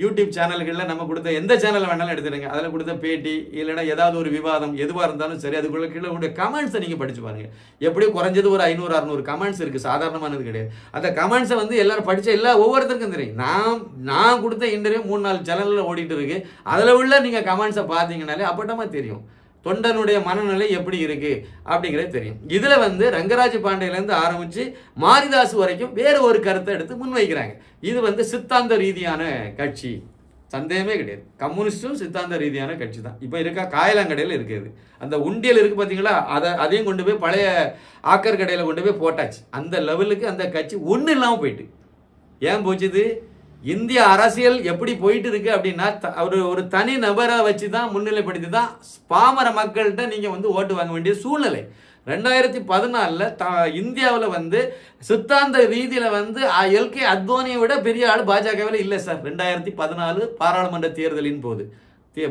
Speaker 2: யூடியூப் சேனல்களில் நம்ம கொடுத்த எந்த சேனல் வேணாலும் எடுத்துடுங்க, அதில் கொடுத்த பேட்டி இல்லைன்னா ஏதாவது ஒரு விவாதம் எதுவாக இருந்தாலும் சரி, அதுக்குள்ள கீழே உடைய கமெண்ட்ஸை நீங்கள் படிச்சு பாருங்க. எப்படியும் குறைஞ்சது ஒரு 500-600 கமெண்ட்ஸ் இருக்குது. சாதாரணமானது கிடையாது. அந்த கமெண்ட்ஸை வந்து எல்லாரும் படித்த ஒவ்வொருத்தருக்கும் தெரியும். நான் கொடுத்த இன்டர்வியூ 3-4 சேனலில் ஓடிட்டு இருக்கு. அதில் உள்ள நீங்கள் கமெண்ட்ஸை பார்த்தீங்கன்னாலே அப்பட்டமாக தெரியும் தொண்டனுடைய மனநிலை எப்படி இருக்கு அப்படிங்கிறது தெரியும். இதுல வந்து ரங்கராஜ் பாண்டேலேருந்து ஆரம்பிச்சு மாரிதாஸ் வரைக்கும் வேற ஒரு கருத்தை எடுத்து முன்வைக்கிறாங்க. இது வந்து சித்தாந்த ரீதியான கட்சி, சந்தேகமே கிடையாது. கம்யூனிஸ்டும் சித்தாந்த ரீதியான கட்சி தான். இப்போ இருக்க காயலாங்கடையில் இருக்குது. அந்த உண்டியல் இருக்கு பார்த்தீங்களா, அதையும் கொண்டு போய் பழைய ஆக்கர் கடையில் கொண்டு போய் போட்டாச்சு. அந்த லெவலுக்கு அந்த கட்சி ஒன்றும் இல்லாமல் போயிட்டு. ஏன் போச்சுது? இந்திய அரசியல் எப்படி போயிட்டு இருக்கு அப்படின்னா, ஒரு தனி நபரை வச்சு தான் முன்னிலைப்படுத்தி தான் பாமர மக்கள்கிட்ட நீங்க வந்து ஓட்டு வாங்க வேண்டிய சூழ்நிலை. 2014 இந்தியாவில் வந்து சித்தாந்த ரீதியில வந்து எல்கே அத்வானியை விட பெரிய ஆள் பாஜகவில் இல்லை சார். 2014 பாராளுமன்ற தேர்தலின் போது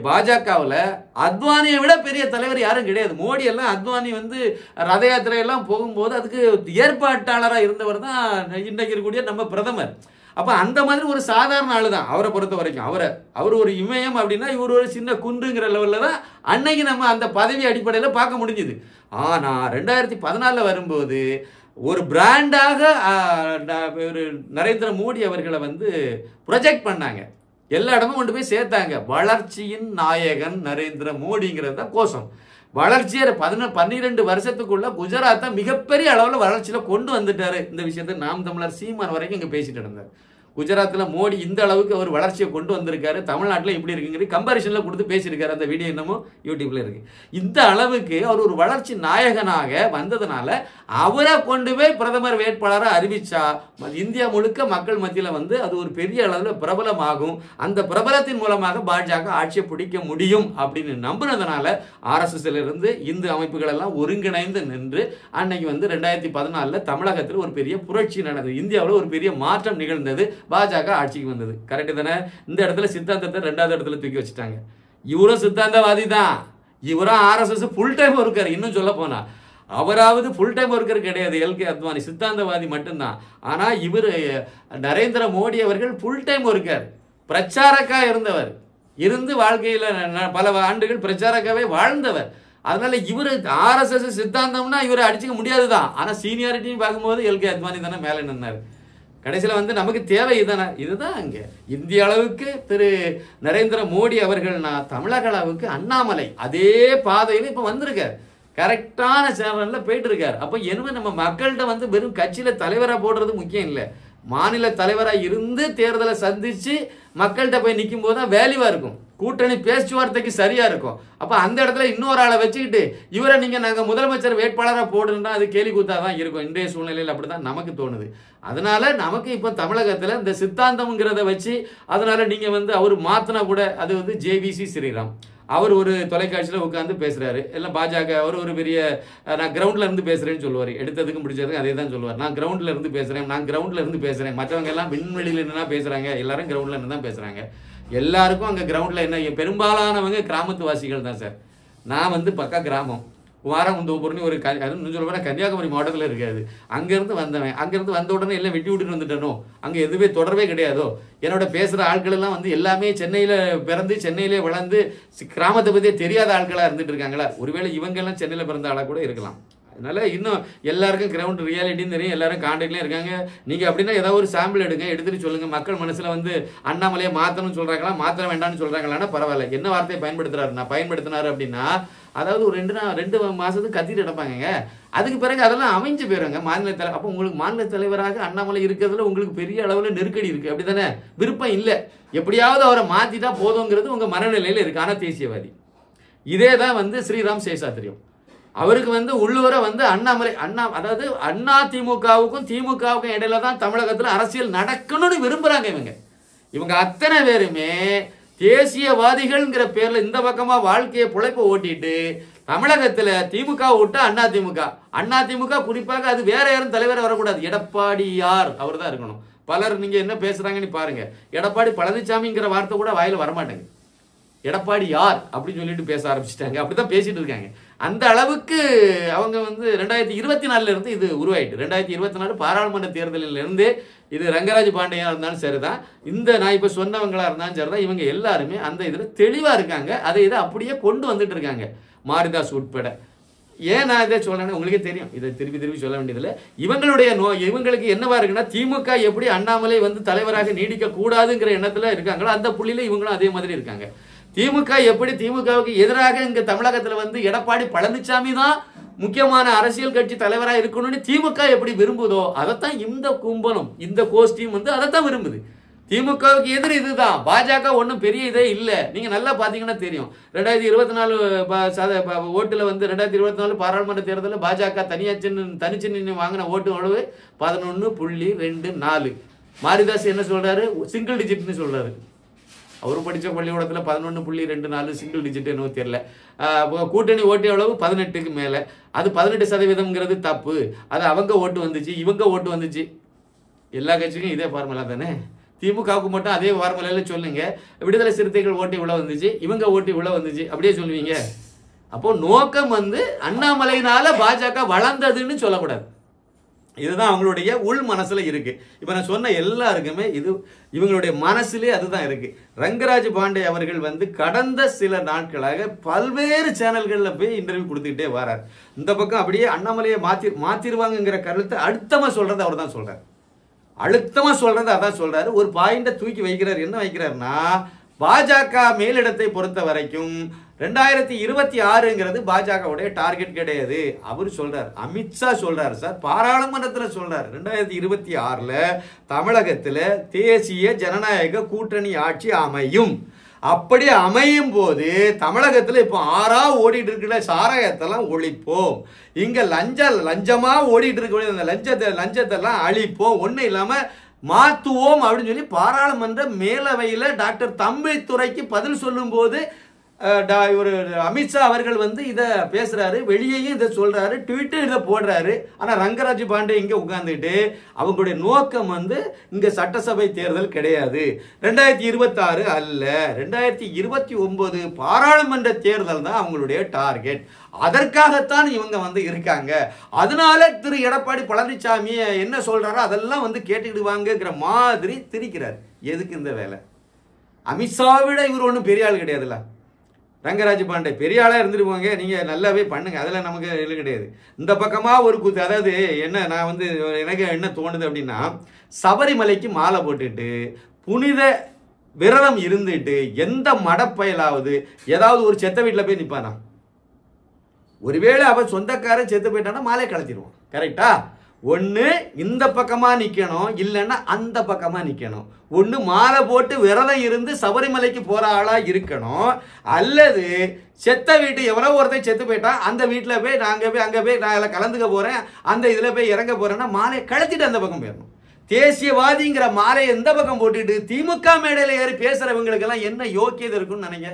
Speaker 2: பாஜகவில் அத்வானியை விட பெரிய தலைவர் யாரும் கிடையாது. மோடி எல்லாம் அத்வானி வந்து ரத யாத்திரையெல்லாம் போகும்போது அதுக்கு ஏற்பாட்டாளராக இருந்தவர் தான் இன்றைக்கு இருக்கக்கூடிய நம்ம பிரதமர். அப்ப அந்த மாதிரி ஒரு சாதாரண ஆளு தான் அவரை பொறுத்த வரைக்கும். அவர் ஒரு இமயம் அப்படின்னா இவர் ஒரு சின்ன குன்றுங்கிற லெவல்ல தான் அன்னைக்கு நம்ம அந்த பதவி அடிப்படையில் பார்க்க முடிஞ்சுது. ஆனா 2014 வரும்போது ஒரு பிராண்டாக நரேந்திர மோடி அவர்களை வந்து ப்ரொஜெக்ட் பண்ணாங்க. எல்லா இடமும் கொண்டு போய் சேர்த்தாங்க. வளர்ச்சியின் நாயகன் நரேந்திர மோடிங்கிறது தான் கோஷம். வளர்ச்சியை 12 வருஷத்துக்குள்ள குஜராத்தை மிகப்பெரிய அளவில் வளர்ச்சியில் கொண்டு வந்துட்டாரு. இந்த விஷயத்தை நாம் தமிழர் சீமான் வரைக்கும் இங்கே பேசிட்டு இருந்தார். குஜராத்தில் மோடி இந்த அளவுக்கு அவர் வளர்ச்சியை கொண்டு வந்திருக்காரு, தமிழ்நாட்டில் இப்படி இருக்குங்கிற கம்பேரிஷனில் கொடுத்து பேசியிருக்காரு. அந்த வீடியோ இன்னமும் யூடியூப்ல இருக்கு. இந்த அளவுக்கு அவர் ஒரு வளர்ச்சி நாயகனாக வந்ததுனால அவரை கொண்டு போய் பிரதமர் வேட்பாளராக அறிவிச்சா இந்தியா முழுக்க மக்கள் மத்தியில் வந்து அது ஒரு பெரிய அளவில் பிரபலமாகும். அந்த பிரபலத்தின் மூலமாக பாஜக ஆட்சியை பிடிக்க முடியும் அப்படின்னு நம்பினதுனால RSSல இருந்து இந்து அமைப்புகள் எல்லாம் ஒருங்கிணைந்து நின்று அன்னைக்கு வந்து 2014 தமிழகத்தில் ஒரு பெரிய புரட்சி நடந்தது. இந்தியாவில் ஒரு பெரிய மாற்றம் நிகழ்ந்தது. பாஜக ஆட்சிக்கு வந்தது. கரெக்டு தானே? இந்த இடத்துல சித்தாந்தத்தை 2வது இடத்துல தூக்கி வச்சுட்டாங்க. இவரும் சித்தாந்தவாதி தான், இவரும் RSS ஃபுல் டைம் ஒர்க்கர். இன்னும் சொல்ல போனா அவராவது ஃபுல் டைம் ஒர்க்கர் கிடையாது. எல்கே அத்வானி சித்தாந்தவாதி மட்டும்தான். ஆனா இவர் நரேந்திர மோடி அவர்கள் ஃபுல் டைம் ஒர்க்கர், பிரச்சாரக்கா இருந்தவர். இருந்து வாழ்க்கையில் பல ஆண்டுகள் பிரச்சாரக்காவே வாழ்ந்தவர். அதனால இவர் RSS சித்தாந்தம்னா இவரை அடிச்சுக்க முடியாதுதான். ஆனால் சீனியாரிட்டியும் பார்க்கும்போது எல்கே அத்வானி தானே மேலே நின்னார். கடைசியில் வந்து நமக்கு தேவை இதுதான் அங்கே இந்திய அளவுக்கு திரு நரேந்திர மோடி அவர்கள்னா தமிழக அளவுக்கு அண்ணாமலை அதே பாதையில் இப்போ வந்திருக்கார். கரெக்டான சேனலில் போயிட்டு இருக்கார். அப்போ எனவே நம்ம மக்கள்கிட்ட வந்து வெறும் கட்சியில் தலைவராக போடுறது முக்கியம் இல்லை, மாநில தலைவராக இருந்து தேர்தலை சந்தித்து மக்கள்கிட்ட போய் நிற்கும் போது தான் வேல்யூவாக இருக்கும், கூட்டணி பேச்சுவார்த்தைக்கு சரியாக இருக்கும். அப்போ அந்த இடத்துல இன்னொரு ஆளை வச்சுக்கிட்டு இவரை நீங்கள் நாங்கள் முதலமைச்சர் வேட்பாளராக போடுன்னா அது கேலி கூத்தாக தான் இருக்கும். இன்றைய சூழ்நிலையில் அப்படி தான் நமக்கு தோணுது. அதனால நமக்கு இப்போ தமிழகத்தில் இந்த சித்தாந்தம்ங்கிறத வச்சு அதனால நீங்கள் வந்து அவர் மாற்றினா கூட அது வந்து JVC ஸ்ரீராம் அவர் ஒரு தொலைக்காட்சியில் உட்காந்து பேசுகிறாரு. எல்லாம் பாஜக அவர் ஒரு பெரிய நான் கிரவுண்டில் இருந்து பேசுகிறேன்னு சொல்லுவார். எடுத்ததுக்கு முடிச்சதுக்கு அதே தான் சொல்லுவார். நான் கிரவுண்டில் இருந்து பேசுகிறேன், நான் கிரவுண்டில் இருந்து பேசுகிறேன். மற்றவங்க எல்லாம் விண்வெளியில் நின்று பேசுகிறாங்க, எல்லாரும் கிரவுண்டில் இருந்து தான் பேசுகிறாங்க. எல்லாருக்கும் அங்கே கிரவுண்டில் என்ன பெரும்பாலானவங்க கிராமத்து வாசிகள் தான் சார். நான் வந்து பக்கா கிராமம் குமாரமுந்தோபுரம்னு ஒரு அதுன்னு சொல்ல போனால் கன்னியாகுமரி மாவட்டத்தில் இருக்காது. அங்கேருந்து வந்தவன், அங்கேருந்து வந்த உடனே எல்லாம் வெட்டி விட்டுட்டு வந்துட்டனோ, அங்கே எதுவே தொடர்பே கிடையாதோ. என்னோட பேசுகிற ஆட்கள் எல்லாம் வந்து எல்லாமே சென்னையில் பிறந்து சென்னையிலே வளர்ந்து கிராமத்தை பற்றியே தெரியாத ஆட்களாக இருந்துட்டு இருக்காங்களா? ஒருவேளை இவங்கெல்லாம் சென்னையில் பிறந்த ஆளாக கூட இருக்கலாம். அதனால இன்னும் எல்லாருக்கும் கிரவுண்ட் ரியாலிட்டின்னு தெரியும், எல்லாரும் கான்டாக்ட்லேயும் இருக்காங்க. நீங்கள் அப்படின்னா ஏதாவது ஒரு சாம்பிள் எடுத்துட்டு சொல்லுங்கள். மக்கள் மனசில் வந்து அண்ணாமலையை மாற்றணும்னு சொல்கிறாங்களா, மாற்ற வேண்டாம்னு சொல்கிறாங்களான்னா பரவாயில்ல. என்ன வார்த்தையை பயன்படுத்தினாரு அப்படின்னா, அதாவது ஒரு 2 மாதத்துக்கு கத்திட்டு கிடப்பாங்க. அதுக்கு பிறகு அதெல்லாம் அமைஞ்சு போயிருங்க மாநில தலைவர். அப்போ உங்களுக்கு மாநில தலைவராக அண்ணாமலை இருக்கிறதுல உங்களுக்கு பெரிய அளவில் நெருக்கடி இருக்குது, அப்படி தானே? விருப்பம் இல்லை, எப்படியாவது அவரை மாற்றிட்டா போதுங்கிறது உங்கள் மனநிலையில் இருக்கு. ஆனால் தேசியவாதி இதே தான் வந்து ஸ்ரீராம் சேஷாத்ரியும் அவருக்கு வந்து உள்ளூர வந்து அண்ணாமலை அதாவது அதிமுகவுக்கும் திமுகவுக்கும் இடையில தான் தமிழகத்தில் அரசியல் நடக்கணும்னு விரும்புகிறாங்க. இவங்க அத்தனை பேருமே தேசியவாதிகள்ங்கிற பேர்ல இந்த பக்கமா வாழ்க்கையை பிழைப்ப ஓட்டிட்டு தமிழகத்துல திமுக விட்டு அதிமுக குறிப்பாக அது வேற யாரும் தலைவர் வரக்கூடாது, எடப்பாடியார் அவர் தான் இருக்கணும். பலர் நீங்க என்ன பேசுறாங்கன்னு பாருங்க. எடப்பாடி பழனிசாமிங்கிற வார்த்தை கூட வாயில வரமாட்டேங்க. எடப்பாடி யார் அப்படின்னு சொல்லிட்டு பேச ஆரம்பிச்சிட்டாங்க. அப்படிதான் பேசிட்டு இருக்காங்க. அந்த அளவுக்கு அவங்க வந்து 2024 இருந்து இது உருவாயிட்டு. 2024 பாராளுமன்ற தேர்தலில் இருந்து இது ரங்கராஜ் பாண்டியா இருந்தாலும் சரிதான், இந்த நான் இப்ப சொன்னவங்களா இருந்தாலும் சரிதான், இவங்க எல்லாருமே அந்த இதுல தெளிவா இருக்காங்க. அதை இதை அப்படியே கொண்டு வந்துட்டு இருக்காங்க, மாரிதாஸ் உட்பட. ஏன் நான் இதை சொல்றேன்னு உங்களுக்கே தெரியும், இதை திருப்பி சொல்ல வேண்டியதில்லை. இவங்களுக்கு என்னவா இருக்குன்னா, திமுக எப்படி அண்ணாமலை வந்து தலைவராக நீடிக்க கூடாதுங்கிற எண்ணத்துல இருக்காங்களோ அந்த புள்ளியில இவங்களும் அதே மாதிரி இருக்காங்க. திமுக எப்படி திமுகவுக்கு எதிராக இங்க தமிழகத்துல வந்து எடப்பாடி பழனிசாமி தான் முக்கியமான அரசியல் கட்சி தலைவராக இருக்கணும்னு திமுக எப்படி விரும்புதோ அதைத்தான் இந்த கும்பலும் இந்த கோஷ்டியும் வந்து அதைத்தான் விரும்புது. திமுகவுக்கு எதிர் இதுதான். பாஜக ஒன்றும் பெரிய இதே இல்லை. நீங்க நல்லா பாத்தீங்கன்னா தெரியும். 2024 ஓட்டுல வந்து 2024 பாராளுமன்ற தேர்தலில் பாஜக தனிச்சு வாங்கின ஓட்டு அளவு 11.24. மாரிதாஸ் என்ன சொல்றாரு? சிங்கிள் டிஜிட்னு சொல்றாரு. அவர் படித்த பள்ளிக்கூடத்தில் 11.24 சிங்கிள் டிஜிட் என்னவோ தெரியல. கூட்டணி ஓட்டு எவ்வளவு? 18க்கு மேலே. அது 18% தப்பு. அது அவங்க ஓட்டு வந்துச்சு, இவங்க ஓட்டு வந்துச்சு. எல்லா கட்சிக்கும் இதே ஃபார்முலா தானே. திமுகவுக்கு மட்டும் அதே ஃபார்முலாவில் சொல்லுங்க. விடுதலை சிறுத்தைகள் ஓட்டு இவ்வளோ வந்துச்சு, இவங்க ஓட்டு இவ்வளோ வந்துச்சு, அப்படியே சொல்லுவீங்க. அப்போ நோக்கம் வந்து அண்ணாமலையினால பாஜக வளர்ந்ததுன்னு சொல்லக்கூடாது. இதுதான் அவங்களுடைய உள் மனசுல இருக்கு. இப்ப நான் சொன்ன எல்லாருக்குமே இது இவங்களுடைய மனசுலே அதுதான் இருக்கு. ரங்கராஜ் பாண்டே அவர்கள் வந்து கடந்த சில நாட்களாக பல்வேறு சேனல்கள்ல போய் இன்டர்வியூ கொடுத்துக்கிட்டே வரார். இந்த பக்கம் அப்படியே அண்ணாமலையை மாத்திருவாங்கிற கருத்தை அழுத்தமா சொல்றது அவர் தான் சொல்றாரு. அழுத்தமா சொல்றது அதான் சொல்றாரு. ஒரு பாயிண்ட தூக்கி வைக்கிறார். என்ன வைக்கிறாருன்னா, பாஜக மேலிடத்தை பொறுத்த வரைக்கும் 2026ங்கிறது பாஜகவுடைய டார்கெட் கிடையாது. அவர் சொல்றார், அமித்ஷா சொல்றாரு சார், பாராளுமன்றத்தில் சொல்றாரு. 2026ல தமிழகத்துல தேசிய ஜனநாயக கூட்டணி ஆட்சி அமையும். அப்படி அமையும் போது தமிழகத்துல இப்போ ஓடிட்டு இருக்கிற சாராயத்தெல்லாம் ஒழிப்போம். இங்க லஞ்சமா ஓடிட்டு இருக்க அந்த லஞ்சத்தெல்லாம் அழிப்போம், ஒன்றும் இல்லாம மாத்துவோம் அப்படின்னு சொல்லி பாராளுமன்ற மேலவையில் டாக்டர் தம்பிதுரைக்கு பதில் சொல்லும் போது ஒரு அமித்ஷா அவர்கள் வந்து இதை பேசுறாரு. வெளியேயும் இதை சொல்றாரு, ட்விட்டர் இதை போடுறாரு. ஆனா ரங்கராஜ் பாண்டே இங்க உட்கார்ந்துட்டு அவங்களுடைய நோக்கம் வந்து இங்க சட்டசபை தேர்தல் கிடையாது, 2026 அல்ல, 2029 பாராளுமன்ற தேர்தல் தான் அவங்களுடைய டார்கெட். அதற்காகத்தான் இவங்க வந்து இருக்காங்க. அதனால திரு எடப்பாடி பழனிசாமி என்ன சொல்றாரோ அதெல்லாம் வந்து கேட்டுக்கிடுவாங்கிற மாதிரி திரிக்கிறார். எதுக்கு இந்த வேலை? அமித்ஷாவை விட இவர் ஒன்றும் பெரிய ஆள் கிடையாதுல்ல. ரங்கராஜ் பாண்டே பெரிய ஆளாக இருந்துருவாங்க, நீங்கள் நல்லாவே பண்ணுங்க, அதில் நமக்கு இது கிடையாது. இந்த பக்கமாக ஒரு கூத்து, அதாவது என்ன நான் வந்து எனக்கு என்ன தோணுது அப்படின்னா, சபரிமலைக்கு மாலை போட்டுட்டு புனித விரதம் இருந்துட்டு எந்த மடப்பயலாவது ஏதாவது ஒரு செத்த வீட்டில் போய் நிற்பானா? ஒருவேளை அவன் சொந்தக்காரன் செத்து போயிட்டான்னா மாலை கலத்திடுவான். கரெக்டா? ஒன்று இந்த பக்கமாக நிற்கணும், இல்லைன்னா அந்த பக்கமாக நிற்கணும். ஒன்று மாலை போட்டு விரதம் இருந்து சபரிமலைக்கு போகிற ஆளாக இருக்கணும், அல்லது செத்த வீட்டு எவரோ ஒருத்தர் செத்து போயிட்டா அந்த வீட்டில் போய் நாங்கள் போய் அங்கே போய் நான் அதில் கலந்துக்க போகிறேன், அந்த இதில் போய் இறங்க போகிறேன்னா மாலையை கழத்திட்டு அந்த பக்கம் போயிடணும். தேசியவாதிங்கிற மாலையை எந்த பக்கம் போட்டுட்டு திமுக மேடையில் ஏறி பேசுகிறவங்களுக்கெல்லாம் என்ன யோக்கியதை இருக்குன்னு நினைங்க?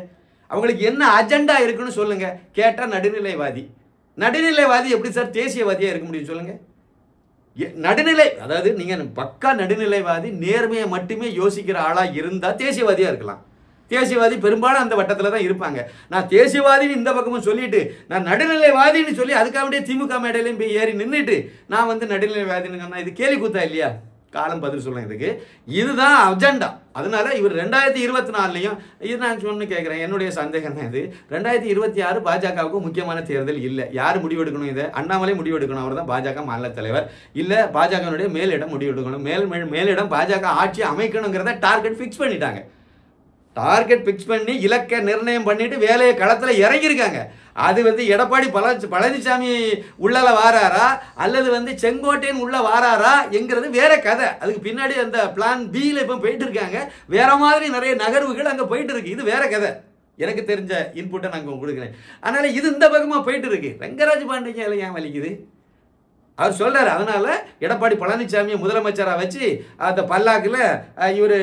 Speaker 2: அவங்களுக்கு என்ன அஜெண்டா இருக்குன்னு சொல்லுங்க. கேட்டால் நடுநிலைவாதி. நடுநிலைவாதி எப்படி சார் தேசியவாதியாக இருக்க முடியும் சொல்லுங்க? நடுநிலை, அதாவது நீங்கள் பக்கா நடுநிலைவாதி, நேர்மையை மட்டுமே யோசிக்கிற ஆளாக இருந்தால் தேசியவாதியாக இருக்கலாம். தேசியவாதி பெரும்பாலும் அந்த வட்டத்தில் தான் இருப்பாங்க. நான் தேசியவாதின்னு இந்த பக்கமும் சொல்லிட்டு நான் நடுநிலைவாதின்னு சொல்லி அதுக்காக திமுக மேடையிலையும் போய் ஏறி நின்றுட்டு நான் வந்து நடுநிலைவாதின்னு சொன்னால் இது கேலி கூத்தா இல்லையா? காலம் பதில் சொல்லுங்க இதுக்கு. இதுதான் அஜெண்டா. அதனால இவர் 2024லையும் இது நான் சொன்னு கேட்குறேன், என்னுடைய சந்தேகம் தான் இது. 2026 பாஜகவுக்கு முக்கியமான தேர்தல் இல்லை. யார் முடிவெடுக்கணும்? இதை அண்ணாமலை முடிவெடுக்கணும். அவர் தான் பாஜக மாநில தலைவர். இல்லை பாஜகனுடைய மேலிடம் முடிவெடுக்கணும். மேலிடம் பாஜக ஆட்சி அமைக்கணுங்கிறத டார்கெட் ஃபிக்ஸ் பண்ணிட்டாங்க. டார்கெட் ஃபிக்ஸ் பண்ணி இலக்கை நிர்ணயம் பண்ணிட்டு வேலையை களத்தில் இறங்கியிருக்காங்க. அது வந்து எடப்பாடி பழனிசாமி உள்ளல வாராரா அல்லது வந்து செங்கோட்டையன் உள்ள வாராரா என்கிறது வேற கதை. அதுக்கு பின்னாடி அந்த பிளான் பியில் இப்போ போயிட்டு இருக்காங்க. வேற மாதிரி நிறைய நகர்வுகள் அங்கே போயிட்டு இருக்கு. இது வேற கதை. எனக்கு தெரிஞ்ச இன்புட்டை நாங்கள் கொடுக்குறேன். அதனால இது இந்த பக்கமாக போயிட்டு இருக்கு. ரங்கராஜ் பாண்டிக்கு ஏன் வலிக்குது? அவர் சொல்றாரு, அதனால எடப்பாடி பழனிசாமியை முதலமைச்சராக வச்சு அந்த பல்லாக்கில் இவர்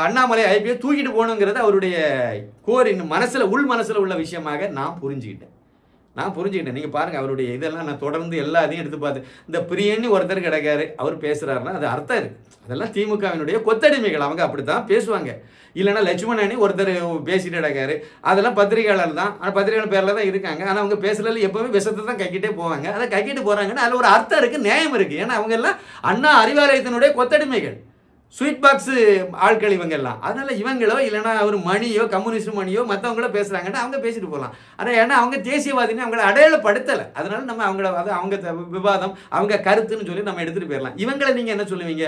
Speaker 2: அண்ணாமலை ஐபியை தூக்கிட்டு போகணுங்கிறது அவருடைய மனசில் உள் மனசில் உள்ள விஷயமாக நான் புரிஞ்சுக்கிட்டேன். நீங்கள் பாருங்கள், அவருடைய இதெல்லாம் நான் தொடர்ந்து எல்லாத்தையும் எடுத்து பார்த்து, இந்த பிரியன்னு ஒருத்தர் கிடைக்காரு, அவர் பேசுகிறாருன்னா அது அர்த்தம் இருக்குது. அதெல்லாம் திமுகவினுடைய கொத்தடிமைகள், அவங்க அப்படி தான் பேசுவாங்க. இல்லைன்னா லட்சுமணனி ஒருத்தர் பேசிட்டு கிடக்காரு, அதெல்லாம் பத்திரிகையாளர் தான். ஆனால் பத்திரிகையாளர் பேரில் தான் இருக்காங்க. ஆனால் அவங்க பேசுறதுல எப்போவுமே விஷத்தை தான் கைக்கிட்டே போவாங்க. அதை கைக்கிட்டு போகிறாங்கன்னா அதில் ஒரு அர்த்தம் இருக்குது, நியாயம் இருக்குது. ஏன்னா அவங்க எல்லாம் அண்ணா அறிவாலயத்தினுடைய கொத்தடிமைகள், ஸ்வீட் பாக்ஸு ஆட்கள் இவங்க எல்லாம். அதனால இவங்களோ இல்லைன்னா ஒரு மணியோ கம்யூனிஸ்ட் மணியோ மற்றவங்களோ பேசுகிறாங்கன்னா அவங்க பேசிட்டு போகலாம். ஆனால் ஏன்னா அவங்க தேசியவாதின்னு அவங்கள அடையாளப்படுத்தலை. அதனால நம்ம அவங்கள அது அவங்க விவாதம் அவங்க கருத்துன்னு சொல்லி நம்ம எடுத்துகிட்டு போயிடலாம். இவங்களை நீங்கள் என்ன சொல்லுவீங்க?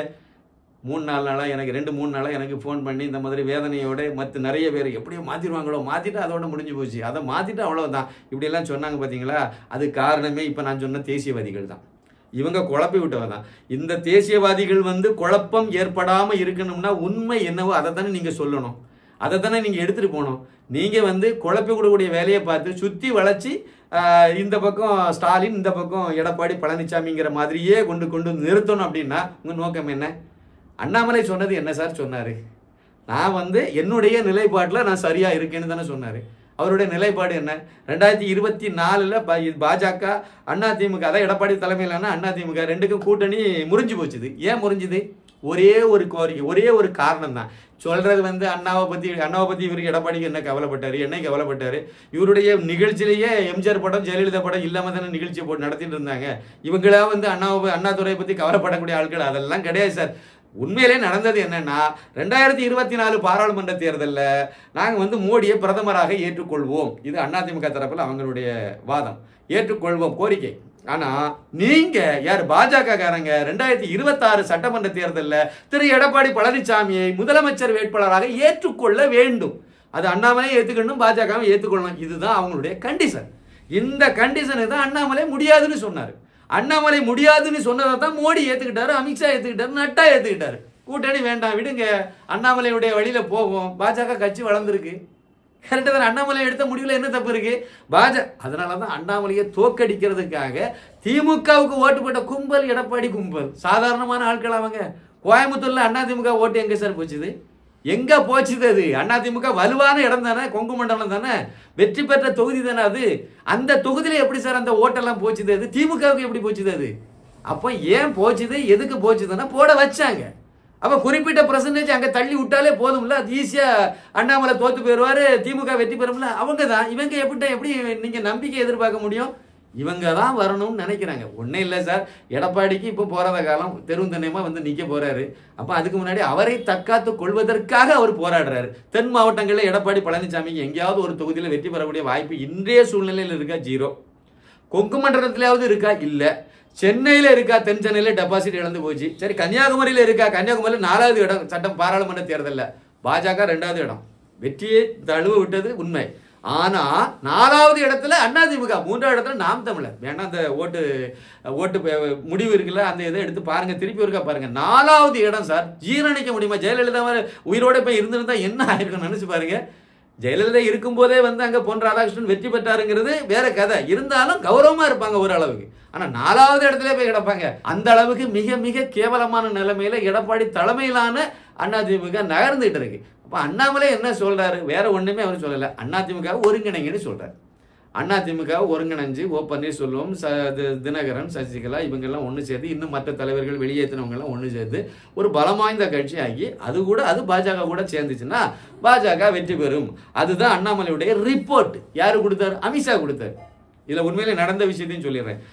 Speaker 2: 3-4 நாளாக எனக்கு 2-3 நாளாக எனக்கு ஃபோன் பண்ணி இந்த மாதிரி வேதனையோட மற்ற நிறைய பேர் எப்படியோ மாற்றிடுவாங்களோ, மாற்றிட்டு அதோட முடிஞ்சு போச்சு, அதை மாற்றிட்டு அவ்வளோதான் இப்படியெல்லாம் சொன்னாங்க பார்த்தீங்களா? அது காரணமே இப்போ நான் சொன்ன தேசியவாதிகள் தான். இவங்க குழப்பி விட்டவங்க தான். இந்த தேசியவாதிகள் வந்து குழப்பம் ஏற்படாமல் இருக்கணும்னா உண்மை என்னவோ அதை தானே நீங்கள் சொல்லணும், அதை தானே நீங்கள் எடுத்துகிட்டு போகணும். நீங்கள் வந்து குழப்பி கொடுக்கக்கூடிய வேலையை பார்த்து சுற்றி வளைச்சி இந்த பக்கம் ஸ்டாலின் இந்த பக்கம் எடப்பாடி பழனிசாமிங்கிற மாதிரியே கொண்டு நிறுத்தணும் அப்படின்னா உங்கள் நோக்கம் என்ன? அண்ணாமலை சொன்னது என்ன சார் சொன்னார்? நான் வந்து என்னுடைய நிலைப்பாட்டில் நான் சரியாக இருக்கேன்னு தானே சொன்னார். அவருடைய நிலைப்பாடு என்ன? 2024 பாஜக அதிமுக, அதான் எடப்பாடி தலைமையிலான அதிமுக ரெண்டுக்கும் கூட்டணி முறிஞ்சு போச்சுது. ஏன் முறிஞ்சுது? ஒரே ஒரு கோரிக்கை, ஒரே ஒரு காரணம் தான். சொல்றது வந்து அண்ணாவை பற்றி இவருக்கு எடப்பாடிக்கு என்ன கவலைப்பட்டார், என்ன கவலைப்பட்டார்? இவருடைய நிகழ்ச்சியிலேயே எம்ஜிஆர் படம் ஜெயலலிதா படம் இல்லாமல் தானே நிகழ்ச்சியை போட்டு நடத்திட்டு இருந்தாங்க. இவங்களா வந்து அண்ணாதுரையை பற்றி கவலைப்படக்கூடிய ஆட்கள் அதெல்லாம் கிடையாது சார். உண்மையிலே நடந்தது என்னன்னா 2024 பாராளுமன்ற தேர்தலில் நாங்கள் வந்து மோடியை பிரதமராக ஏற்றுக்கொள்வோம். இது அதிமுக தரப்பில் அவங்களுடைய வாதம். ஏற்றுக்கொள்வோம் கோரிக்கை. ஆனால் நீங்கள் யார் பாஜக காரங்க 2026 சட்டமன்ற தேர்தலில் திரு எடப்பாடி பழனிசாமியை முதலமைச்சர் வேட்பாளராக ஏற்றுக்கொள்ள வேண்டும். அது அண்ணாமலை ஏற்றுக்கணும், பாஜகவை ஏற்றுக்கொள்ளணும். இதுதான் அவங்களுடைய கண்டிஷன். இந்த கண்டிஷனை தான் அண்ணாமலை முடியாதுன்னு சொன்னார். அண்ணாமலை முடியாதுன்னு சொன்னதை தான் மோடி ஏற்றுக்கிட்டாரு, அமித்ஷா ஏற்றுக்கிட்டாரு, நட்டா ஏற்றுக்கிட்டாரு. கூட்டணி வேண்டாம் விடுங்க, அண்ணாமலையுடைய வழியில் போவோம். பாஜக கட்சி வளர்ந்துருக்கு. கரெக்டாக தான். அண்ணாமலை எடுத்த முடிவில் என்ன தப்பு இருக்கு? அதனால தான் அண்ணாமலையை தோக்கடிக்கிறதுக்காக திமுகவுக்கு ஓட்டு போட்ட கும்பல் எடப்பாடி கும்பல். சாதாரணமான ஆட்கள் அவங்க. கோயம்புத்தூர்ல அதிமுக ஓட்டு எங்க சார் போச்சுது? எங்க போச்சுது? அது அதிமுக வலுவான இடம் தானே, கொங்கு மண்டலம் தானே, வெற்றி பெற்ற தொகுதி தானே அது. அந்த தொகுதியில எப்படி சார் அந்த ஓட்டெல்லாம் போச்சுது? அது திமுகவுக்கு எப்படி போச்சுது? அது அப்போ ஏன் போச்சுது, எதுக்கு போச்சுதுன்னா போட வச்சாங்க. அப்போ குறிப்பிட்ட பர்சன்டேஜ் அங்கே தள்ளி விட்டாலே போதும்ல, அது ஈஸியாக அண்ணாமலை தோற்று போயிடுவார், திமுக வெற்றி பெறும்ல. அவங்க தான். இவங்க எப்படி நீங்கள் நம்பிக்கை எதிர்பார்க்க முடியும்? இவங்க தான் வரணும்னு நினைக்கிறாங்க. ஒன்றும் இல்லை சார், எடப்பாடிக்கு இப்போ போராத காலம், தெருந்தன்யமாக வந்து நிற்க போறாரு. அப்போ அதுக்கு முன்னாடி அவரை தற்காத்து கொள்வதற்காக அவர் போராடுறாரு. தென் மாவட்டங்களில் எடப்பாடி பழனிசாமிக்கு எங்கேயாவது ஒரு தொகுதியில் வெற்றி பெறக்கூடிய வாய்ப்பு இன்றைய சூழ்நிலையில் இருக்கா? 0. கொங்கு மண்டலத்திலாவது இருக்கா? இல்லை. சென்னையில் இருக்கா? தென் சென்னையில் டெபாசிட் இழந்து போச்சு. சரி, கன்னியாகுமரியில் இருக்கா? கன்னியாகுமரியில் 4வது இடம் சட்டம் பாராளுமன்ற தேர்தலில், பாஜக 2வது இடம், வெற்றியை தழுவ விட்டது உண்மை. ஆனா 4வது இடத்துல அதிமுக, 3வது இடத்துல நாம் தமிழர். வேணா அந்த ஓட்டு முடிவு இருக்குல்ல, அந்த இதை எடுத்து பாருங்க, திருப்பி இருக்கா பாருங்க. 4வது இடம் சார், ஜீரணிக்க முடியுமா? ஜெயலலிதா உயிரோட போய் இருந்திருந்தா என்ன ஆயிருக்கும் நினைச்சு பாருங்க. ஜெயலலிதா இருக்கும் போதே வந்து அங்க பொன் ராதாகிருஷ்ணன் வெற்றி பெற்றாருங்கிறது வேற கதை. இருந்தாலும் கௌரவமா இருப்பாங்க ஓரளவுக்கு. ஆனா 4வது இடத்துல போய் கிடப்பாங்க. அந்த அளவுக்கு மிக மிக கேவலமான நிலைமையில எடப்பாடி தலைமையிலான அதிமுக நகர்ந்துட்டு இருக்கு. அப்ப அண்ணாமலை என்ன சொல்றாரு? வேற ஒண்ணுமே அவர் சொல்லல. அதிமுக ஒருங்கிணைங்கன்னு சொல்றாரு. அதிமுக ஒருங்கிணைஞ்சு ஓ பன்னீர்செல்வம், தினகரன், சசிகலா இவங்கெல்லாம் ஒன்று சேர்த்து, இன்னும் மற்ற தலைவர்கள் வெளியேற்றினவங்க எல்லாம் ஒன்று சேர்த்து ஒரு பலமாய்ந்த கட்சி ஆகி அது பாஜக கூட சேர்ந்துச்சுன்னா பாஜக வெற்றி பெறும். அதுதான் அண்ணாமலையுடைய ரிப்போர்ட். யாரு கொடுத்தாரு? அமித்ஷா கொடுத்தாரு. இதுல உண்மையிலே நடந்த விஷயத்தையும் சொல்லிடுறேன்.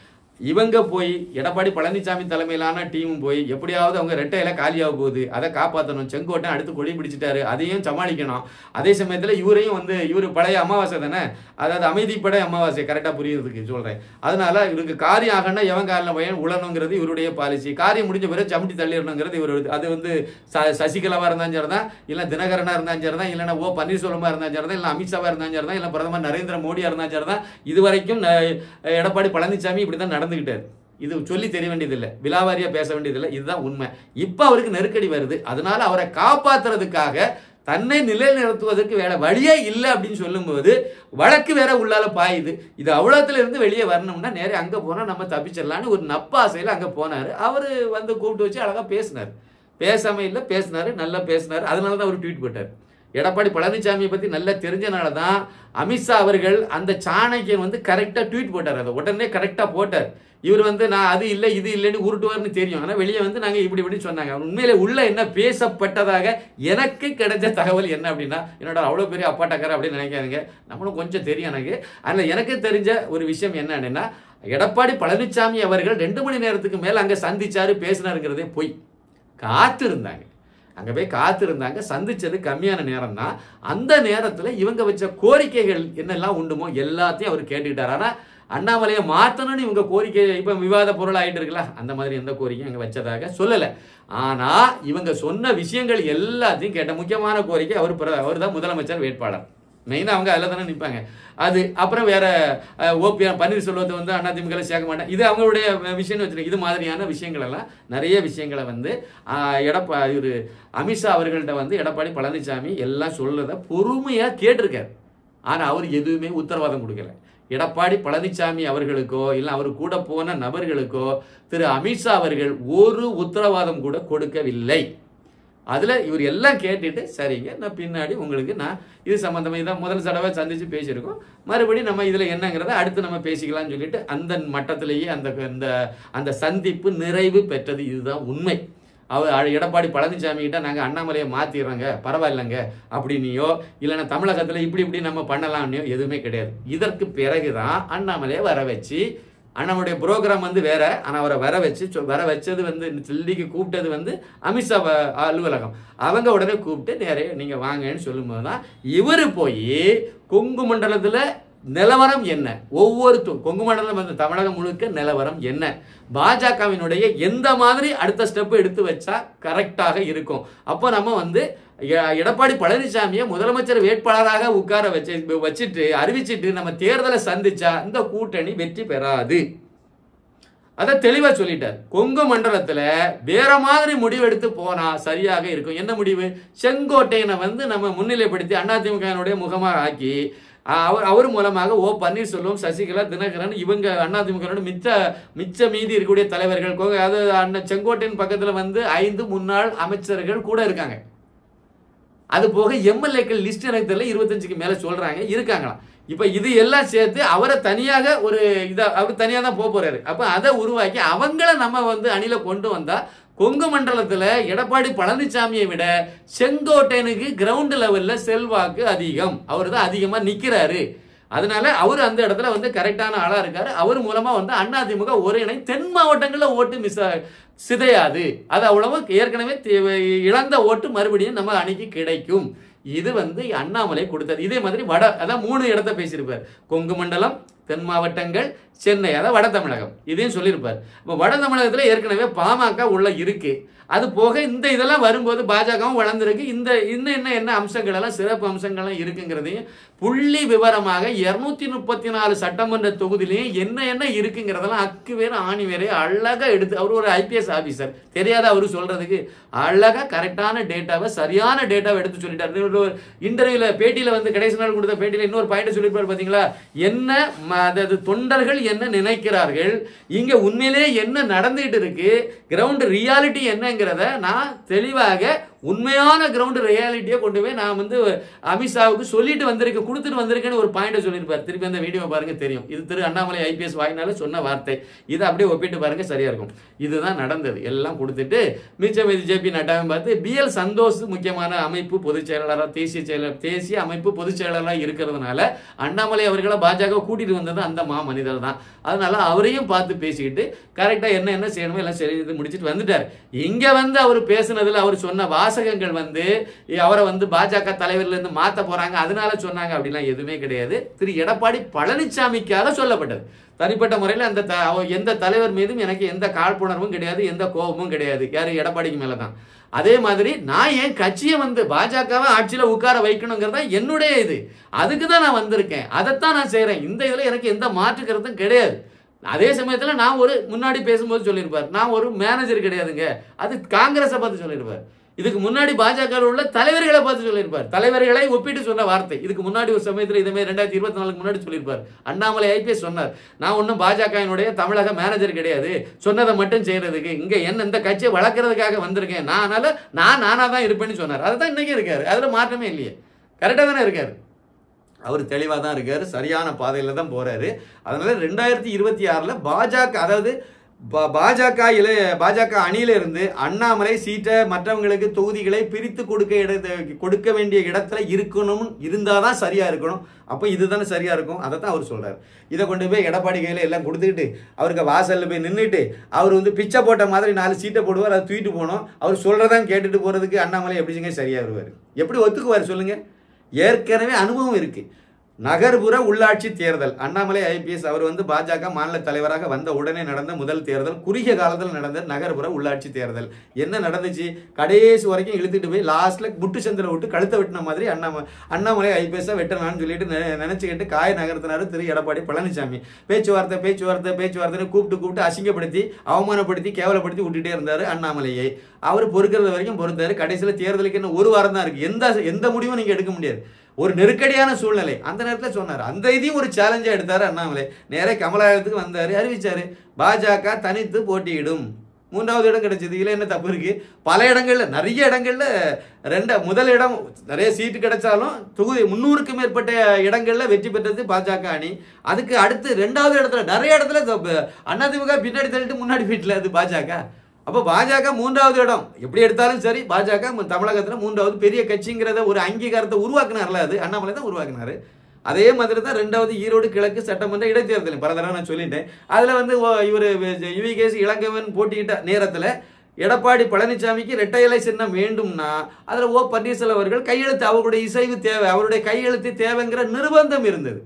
Speaker 2: இவங்க போய் எடப்பாடி பழனிசாமி தலைமையிலான டீமும் போய் எப்படியாவது அவங்க ரெட்டையில காலியாக போகுது, அதை காப்பாற்றணும். செங்கோட்டை அடுத்து கொடி பிடிச்சிட்டாரு, அதையும் சமாளிக்கணும். அதே சமயத்தில் இவரையும் வந்து இவர் பழைய அமாவாசை தானே, அதாவது அமைதிப்படை அமாவாசை, கரெக்டாக புரியுறதுக்கு சொல்கிறேன். அதனால இவருக்கு காரியம் ஆகணும்னா எவன் காலில் பையன் உழணுங்கிறது இவருடைய பாலிசி. காரியம் முடிஞ்ச பிறகு சமட்டி தள்ளிடணுங்கிறது இவருடைய. அது வந்து சசிகலாவாக இருந்தாலும் சரி தான், இல்லை தினகரனாக இருந்தாலும் சரி தான், இல்லைன்னா ஓ பன்னீர்செல்வமாக இருந்தாலும் சரி தான், இல்லை அமித்ஷாவாக இருந்தாலும் சரி தான், இல்லை பிரதமர் நரேந்திர மோடியாக இருந்தாலும் சரி தான், இது வரைக்கும் எடப்பாடி பழனிசாமி இப்படி தான் நடந்துக்கிட்டார். இது சொல்லி தெரிய வேண்டியதில்லை, விலாவாரியா பேச வேண்டியதில்லை, இதுதான் உண்மை. இப்ப அவருக்கு நெருக்கடி வருது. அதனால அவரை காப்பாத்துறதுக்காக தன்னை நிலைநிறுத்துவதற்கு வேற வழியே இல்லை அப்படின்னு சொல்லும்போது வழக்கு வேற உள்ளால பாயுது. இது அவ்வளோத்துல இருந்து வெளியே வரணும்னா நேரே அங்க போனா நம்ம தப்பிச்சிடலான்னு ஒரு நப்பாசையில அங்க போனாரு. அவரு வந்து கூப்பிட்டு வச்சு அழகா பேசினார். பேசாம இல்லை, பேசினாரு, நல்லா பேசினாரு. அதனாலதான் அவர் ட்வீட் போட்டார். எடப்பாடி பழனிசாமியை பத்தி நல்லா தெரிஞ்சனால தான் அமித்ஷா அவர்கள் அந்த சாணக்கியன் வந்து கரெக்டா ட்வீட் போட்டார். அதை உடனே கரெக்டா போட்டார். இவர் வந்து நான் அது இல்லை இது இல்லைன்னு உருட்டுவார்னு தெரியும். ஆனால் வெளியே வந்து நாங்கள் இப்படி இப்படி சொன்னாங்க. உண்மையிலே உள்ள என்ன பேசப்பட்டதாக எனக்கு கிடைச்ச தகவல் என்ன அப்படின்னா, என்னோட அவ்வளோ பெரிய அப்பாட்டக்கார அப்படின்னு நினைக்காதுங்க, நம்மளும் கொஞ்சம் தெரியும் எனக்கு. அதில் எனக்கு தெரிஞ்ச ஒரு விஷயம் என்ன அப்படின்னா, எடப்பாடி பழனிசாமி அவர்கள் 2 மணி நேரத்துக்கு மேலே அங்கே சந்திச்சாரு, பேசினாருங்கிறதே பொய். காத்திருந்தாங்க, அங்கே போய் காத்திருந்தாங்க. சந்திச்சது கம்மியான நேரம் தான். அந்த நேரத்தில் இவங்க வச்ச கோரிக்கைகள் என்னெல்லாம் உண்டுமோ எல்லாத்தையும் அவர் கேட்டுக்கிட்டார். ஆனால் அண்ணாமலையை மாற்றணும்னு இவங்க கோரிக்கை இப்போ விவாத பொருள் ஆகிட்டு இருக்குல்ல, அந்த மாதிரி எந்த கோரிக்கையும் அங்கே வச்சதாக சொல்லலை. ஆனால் இவங்க சொன்ன விஷயங்கள் எல்லாத்தையும் கேட்ட முக்கியமான கோரிக்கை, அவர் தான் முதலமைச்சர் வேட்பாளர். மெயினாக அவங்க அதில் தானே நிற்பாங்க. அது அப்புறம் வேற பன்னீர்செல்வத்தை வந்து அதிமுக சேர்க்க மாட்டேன், இது அவங்களுடைய விஷயம்னு வச்சுருக்கேன். இது மாதிரியான விஷயங்கள் எல்லாம் நிறைய விஷயங்களை வந்து இவர் அமித்ஷா அவர்கள்ட்ட வந்து எடப்பாடி பழனிசாமி எல்லாம் சொல்றதை பொறுமையாக கேட்டிருக்காரு. ஆனால் அவர் எதுவுமே உத்தரவாதம் கொடுக்கல. எடப்பாடி பழனிசாமி அவர்களுக்கோ இல்லை அவர் கூட போன நபர்களுக்கோ திரு அமித்ஷா அவர்கள் ஒரு உத்தரவாதம் கூட கொடுக்கவில்லை. அதில் இவர் எல்லாம் கேட்டுட்டு சரிங்க, நான் பின்னாடி உங்களுக்கு நான் இது சம்மந்தமாக இதான் முதல் தடவை சந்தித்து பேசியிருக்கோம், மறுபடியும் நம்ம இதில் என்னங்கிறத அடுத்து நம்ம பேசிக்கலாம்னு சொல்லிட்டு அந்த மட்டத்திலேயே அந்த சந்திப்பு நிறைவு பெற்றது. இதுதான் உண்மை. அவர் எடப்பாடி பழனிசாமி கிட்ட நாங்கள் அண்ணாமலையை மாற்றிடுறோங்க, பரவாயில்லைங்க அப்படின்னியோ இல்லைன்னா தமிழகத்தில் இப்படி நம்ம பண்ணலாம்னியோ எதுவுமே கிடையாது. இதற்கு பிறகுதான் அண்ணாமலையை வர வச்சு, அண்ணாவுடைய ப்ரோக்ராம் வந்து வேற, ஆனால் அவரை வர வச்சது வந்து டெல்லிக்கு கூப்பிட்டது வந்து அமித்ஷா அலுவலகம். அவங்க உடனே கூப்பிட்டு நிறைய நீங்கள் வாங்கன்னு சொல்லும்போது தான் இவர் போய் கொங்கு மண்டலத்தில் நிலவரம் என்ன, ஒவ்வொரு கொங்கு மண்டலம் வந்து தமிழகம் முழுக்க நிலவரம் என்ன, பாஜகவினுடைய எந்த மாதிரி அடுத்த ஸ்டெப் எடுத்து வச்சா கரெக்டாக இருக்கும். அப்போ நம்ம வந்து எடப்பாடி பழனிசாமியை முதலமைச்சர் வேட்பாளராக உட்கார வச்சுட்டு அறிவிச்சிட்டு நம்ம தேர்தலை சந்திச்சா இந்த கூட்டணி வெற்றி பெறாது. அதை தெளிவா சொல்லிட்டார். கொங்கு மண்டலத்துல வேற மாதிரி முடிவெடுத்து போனா சரியாக இருக்கும். என்ன முடிவு? செங்கோட்டையனை வந்து நம்ம முன்னிலைப்படுத்தி அதிமுக முகமாக ஆக்கி அவர் மூலமாக ஓ பன்னீர்செல்வம், சசிகலா, தினகரன் இவங்க அதிமுக மிச்ச மீதி இருக்கக்கூடிய தலைவர்கள், அதாவது செங்கோட்டையின் பக்கத்துல வந்து 5 முன்னாள் அமைச்சர்கள் கூட இருக்காங்க. அது போக எம்எல்ஏக்கள் லிஸ்ட் எனக்கு தெரியல, 25க்கு மேல சொல்றாங்க இருக்காங்களாம். இப்ப இது எல்லாம் சேர்த்து அவரை தனியாக அவர் தனியாக தான் போறாரு. அப்ப அதை உருவாக்கி அவங்கள நம்ம வந்து அணில கொண்டு வந்தா கொங்கு மண்டலத்துல எடப்பாடி பழனிசாமியை விட செங்கோட்டையனுக்கு கிரவுண்ட் லெவல்ல செல்வாக்கு அதிகம். அவர் தான் அதிகமா நிக்கிறாரு. அதனால அவர் அந்த இடத்துல வந்து கரெக்டான ஆளா இருக்காரு. அவர் மூலமா வந்து அதிமுக ஒருங்கிணை தென் மாவட்டங்களில் ஓட்டு சிதையாது. அது அவ்வளவு ஏற்கனவே இழந்த ஓட்டு மறுபடியும் நம்ம அணிக்கு கிடைக்கும். இது வந்து அண்ணாமலை கொடுத்தார். இதே மாதிரி அதான் 3 இடத்தை பேசியிருப்பார். கொங்கு மண்டலம், தென் மாவட்டங்கள், சென்னை, அதாவது வட தமிழகம், இதையும் சொல்லியிருப்பார். இப்போ வட தமிழகத்தில் ஏற்கனவே பாமக உள்ள இருக்கு. அது போக இந்த இதெல்லாம் வரும்போது பாஜகவும் வளர்ந்துருக்கு. இன்னும் என்ன அம்சங்கள் எல்லாம் சிறப்பு அம்சங்கள்லாம் இருக்குங்கிறதையும் புள்ளி விவரமாக 234 சட்டமன்ற தொகுதியிலையும் என்ன இருக்குங்கிறதெல்லாம் அக்கு வேறு ஆணி வேறு அழகா எடுத்து, அவர் ஒரு ஐபிஎஸ் ஆபீசர், தெரியாத அவரு சொல்றதுக்கு அழகா கரெக்டான டேட்டாவை, சரியான டேட்டாவை எடுத்து சொல்லிட்டார். இன்டர்வியூல பேட்டியில வந்து கடைசி நாள் கொடுத்த பேட்டியில இன்னொரு பாயிண்ட் சொல்லியிருப்பார் பாத்தீங்களா, என்ன தொண்டர்கள் என்ன நினைக்கிறார்கள், இங்க உண்மையிலே என்ன நடந்துகிட்டு இருக்கு, கிரவுண்ட் ரியாலிட்டி என்னங்கிறத நான் தெளிவாக உண்மையான கிரவுண்ட் ரியாலிட்டியை கொண்டு போய் நான் வந்து அமித்ஷாவுக்கு சொல்லிட்டு வந்திருக்கேன், கொடுத்துட்டு வந்திருக்கேன்னு ஒரு பாயிண்ட் சொல்லியிருப்பார். திருப்பி அந்த வீடியோ பாருங்க, தெரியும். இது திரு அண்ணாமலை ஐபிஎஸ் வாயினால சொன்ன வார்த்தை. இதை அப்படியே ஒப்பிட்டு பாருங்க, சரியா இருக்கும். இதுதான் நடந்தது. எல்லாம் கொடுத்துட்டு மிச்சம் ஜேபி நட்டாவும் பார்த்து பிஎல் சந்தோஷ் முக்கியமான அமைப்பு பொதுச் செயலாளராக, தேசிய அமைப்பு பொதுச் செயலாளராக இருக்கிறதுனால அண்ணாமலை அவர்களை பாஜக கூட்டிட்டு வந்தது அந்த மனிதர் தான். அதனால அவரையும் பார்த்து பேசிக்கிட்டு கரெக்டா என்ன செய்யணுமோ எல்லாம் சரி முடிச்சுட்டு வந்துட்டார். இங்க வந்து அவர் பேசுனதுல அவர் சொன்ன வாசகங்கள் வந்து அவரை வந்து பாஜக தலைவர்ல இருந்து மாத்த போறாங்க, அதனால சொன்னாங்க அப்படிலாம் எதுவுமே கிடையாது. திரு எடப்பாடி பழனிசாமிக்காக சொல்லப்பட்டது. தனிப்பட்ட முறையில் அந்த எந்த தலைவர் மீதும் எனக்கு எந்த காழ்ப்புணர்வும் கிடையாது, எந்த கோபமும் கிடையாது. யாரு? எடப்பாடிக்கு மேலதான். அதே மாதிரி நான் என் கட்சியை வந்து பாஜகவை ஆட்சியில உட்கார வைக்கணுங்கிறதா என்னுடைய இது. அதுக்கு தான் நான் வந்திருக்கேன், அதைத்தான் நான் செய்யறேன். இந்த இதுல எனக்கு எந்த மாற்று கருத்தும் கிடையாது. அதே சமயத்துல நான் ஒரு முன்னாடி பேசும்போது சொல்லியிருப்பார், நான் ஒரு மேனேஜர் கிடையாதுங்க, அது காங்கிரஸை பார்த்து சொல்லியிருப்பார். இதுக்கு முன்னாடி பாஜக உள்ள தலைவர்களை பார்த்து சொல்லியிருப்பார். தலைவர்களை ஒப்பிட்டு சொன்ன வார்த்தை. இதுக்கு முன்னாடி ஒரு சமயத்தில் இதே 2024 முன்னாடி சொல்லியிருப்பார். அண்ணாமலை ஐபிஎஸ் சொன்னார், நான் ஒன்றும் பாஜகவினுடைய தமிழக மேனேஜர் கிடையாது, சொன்னதை மட்டும் செய்யறதுக்கு இங்க என்ன இந்த கட்சியை வளர்க்கறதுக்காக வந்திருக்கேன், அதனால நான் நானா தான் இருப்பேன்னு சொன்னார். அதுதான் இன்னைக்கு இருக்காரு, அதுல மாற்றமே இல்லையே, கரெக்டா தானே இருக்காரு. அவர் தெளிவாக தான் இருக்காரு, சரியான பாதையில் தான் போறாரு. அதனால 2026 பாஜக, அதாவது பாஜக அணியிலிருந்து அண்ணாமலை சீட்டை மற்றவங்களுக்கு தொகுதிகளை பிரித்து கொடுக்க வேண்டிய இடத்துல இருந்தாதான் சரியா இருக்கணும். அப்போ இதுதானே சரியா இருக்கும், அதை தான் அவர் சொல்றாரு. இதை கொண்டு போய் எடப்பாடி கையில எல்லாம் கொடுத்துக்கிட்டு அவருக்கு வாசல்ல போய் நின்றுட்டு அவர் வந்து பிச்சை போட்ட மாதிரி 4 சீட்டை போடுவார், அதை தூக்கிட்டு போனோம். அவர் சொல்றதான் கேட்டுட்டு போறதுக்கு அண்ணாமலை எப்படிங்க சரியா வருவார்? எப்படி ஒத்துக்குவார் சொல்லுங்க? ஏற்கனவே அனுபவம் இருக்கு. நகர்ப்புற உள்ளாட்சி தேர்தல், அண்ணாமலை ஐபிஎஸ் அவர் வந்து பாஜக மாநில தலைவராக வந்த உடனே நடந்த முதல் தேர்தல், குறுகிய காலத்தில் நடந்த நகர்ப்புற உள்ளாட்சி தேர்தல். என்ன நடந்துச்சு? கடைசி வரைக்கும் இழுத்துட்டு போய் லாஸ்ட்ல முட்டு சந்தில விட்டு கழுத்தை வெட்டின மாதிரி அண்ணாமலை ஐபிஎஸ் வெட்டலான்னு சொல்லிட்டு நினைச்சுக்கிட்டு காய நகர்த்தினாரு திரு எடப்பாடி பழனிசாமி. பேச்சுவார்த்தைன்னு கூப்பிட்டு அசிங்கப்படுத்தி, அவமானப்படுத்தி, கேவலப்படுத்தி விட்டுட்டே இருந்தாரு அண்ணாமலையை. அவர் பொறுக்கிறது வரைக்கும் பொறுத்தாரு. கடைசியில் தேர்தலுக்கு இன்னும் 1 வாரம் தான் இருக்கு. எந்த முடிவும் நீங்க எடுக்க முடியாது. ஒரு நெருக்கடியான சூழ்நிலை அந்த நேரத்தில் சொன்னார். அந்த இதையும் ஒரு சேலஞ்சா எடுத்தாரு அண்ணாமலை. நேரே கமலாலயத்துக்கு வந்தாரு, அறிவிச்சாரு பாஜக தனித்து போட்டியிடும். 3வது இடம் கிடைச்சது. இதுல என்ன தப்பு இருக்கு? பல இடங்கள்ல, நிறைய இடங்கள்ல முதல் இடம் நிறைய சீட்டு கிடைச்சாலும் தொகுதி 300க்கும் மேற்பட்ட இடங்கள்ல வெற்றி பெற்றது பாஜக அணி. அதுக்கு அடுத்து 2வது இடத்துல நிறைய இடத்துல அதிமுக பின்னாடி தள்ளிட்டு முன்னாடி வீட்டுல அது பாஜக. அப்போ பாஜக 3வது இடம் எப்படி எடுத்தாலும் சரி, பாஜக தமிழகத்தில் 3வது பெரிய கட்சிங்கிறத ஒரு அங்கீகாரத்தை உருவாக்குனார்ல, அது அண்ணாமலை தான் உருவாக்குனாரு. அதே மாதிரி தான் 2வது ஈரோடு கிழக்கு சட்டமன்ற இடைத்தேர்தல் பல தடவை நான் சொல்லிட்டேன். அதுல வந்து இவர் யுவிகேசி இளங்கவன் போட்டியிட்ட நேரத்தில் எடப்பாடி பழனிசாமிக்கு இரட்டை இலை சின்னம் வேண்டும்னா அதுல ஓ பன்னீர்செல்வம் அவர்கள் கையெழுத்து, அவருடைய இசைவு தேவை, அவருடைய கையெழுத்து தேவைங்கிற நிர்பந்தம் இருந்தது.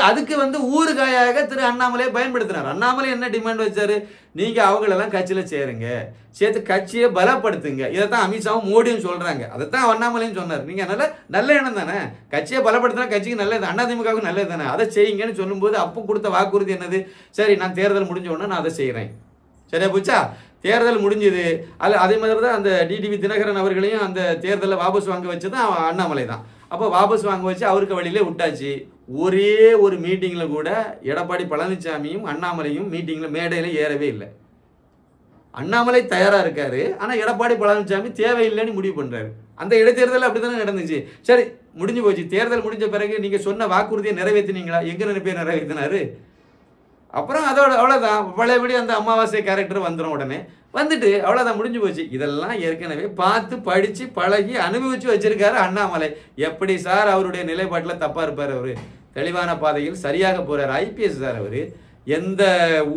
Speaker 2: அதுக்கு வந்து ஊறுகாயாக திரு அண்ணாமலையை பயன்படுத்தினார். அண்ணாமலை என்ன டிமாண்ட் வச்சாரு? நீங்க அவங்களெல்லாம் கட்சியில சேருங்க, சேர்த்து கட்சியை பலப்படுத்துங்க. இதைத்தான் அமித்ஷாவும் மோடியும் சொல்றாங்க. அதைத்தான் அண்ணாமலையும் சொன்னார். நீங்க நல்ல எண்ணம் தானே, கட்சியை பலப்படுத்தினா கட்சிக்கு நல்லது, அதிமுகவுக்கு நல்லது தானே, அதை செய்யுங்கன்னு சொல்லும்போது அப்போ கொடுத்த வாக்குறுதி என்னது? சரி, நான் தேர்தல் முடிஞ்ச உடனே நான் அதை செய்யறேன். சரியா போச்சா? தேர்தல் முடிஞ்சது. அதே மாதிரி தான் அந்த டிடிவி தினகரன் அவர்களையும் அந்த தேர்தலில் வாபஸ் வாங்க வச்சது அண்ணாமலை தான். அப்போ வாபஸ் வாங்க வச்சு அவருக்கு வழியிலே விட்டாச்சு. ஒரே ஒரு மீட்டிங்ல கூட எடப்பாடி பழனிசாமியும் அண்ணாமலையும் மீட்டிங்ல மேடையில ஏறவே இல்லை. அண்ணாமலை தயாரா இருக்காரு, ஆனா எடப்பாடி பழனிசாமி தேவையில்லைன்னு முடிவு பண்றாரு. அந்த இடைத்தேர்தல் அப்படித்தானே நடந்துச்சு. சரி, முடிஞ்சு போச்சு. தேர்தல் முடிஞ்ச பிறகு நீங்க சொன்ன வாக்குறுதியை நிறைவேற்றினீங்களா? எங்க பேர் நிறைவேற்றினாரு? அப்புறம் அதோட அவ்வளவுதான். பழையபடி அந்த அமாவாசை கேரக்டர் வந்துடும். உடனே வந்துட்டு அவ்வளவுதான், முடிஞ்சு போச்சு. இதெல்லாம் ஏற்கனவே பார்த்து படிச்சு பழகி அனுபவிச்சு வச்சிருக்காரு அண்ணாமலை. எப்படி சார் அவருடைய நிலைப்பாட்டில் தப்பா இருப்பாரு? அவரு தெளிவான பாதையில் சரியாக போறார். ஐபிஎஸ் சார் அவர், எந்த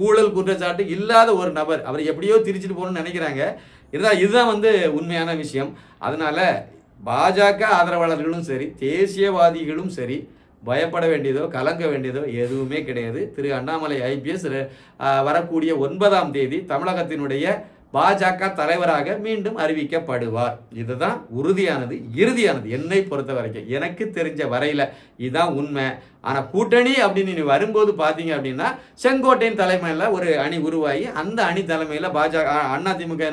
Speaker 2: ஊழல் குற்றச்சாட்டு இல்லாத ஒரு நபர். அவர் எப்படியோ திரிச்சிட்டு போகணும்னு நினைக்கிறாங்க. இதுதான் வந்து உண்மையான விஷயம். அதனால பாஜக ஆதரவாளர்களும் சரி, தேசியவாதிகளும் சரி, பயப்பட வேண்டியதோ கலங்க வேண்டியதோ எதுவுமே கிடையாது. திரு அண்ணாமலை ஐபிஎஸ் வரக்கூடிய 9ஆம் தேதி தமிழகத்தினுடைய பாஜக தலைவராக மீண்டும் அறிவிக்கப்படுவார். இதுதான் உறுதியானது, இறுதியானது. என்னை பொறுத்த வரைக்கும், எனக்கு தெரிஞ்ச வரையில இதுதான் உண்மை. ஆனா கூட்டணி அப்படின்னு நீ வரும்போது பாத்தீங்க அப்படின்னா, செங்கோட்டையின் தலைமையில ஒரு அணி உருவாகி, அந்த அணி தலைமையில பாஜக அதிமுக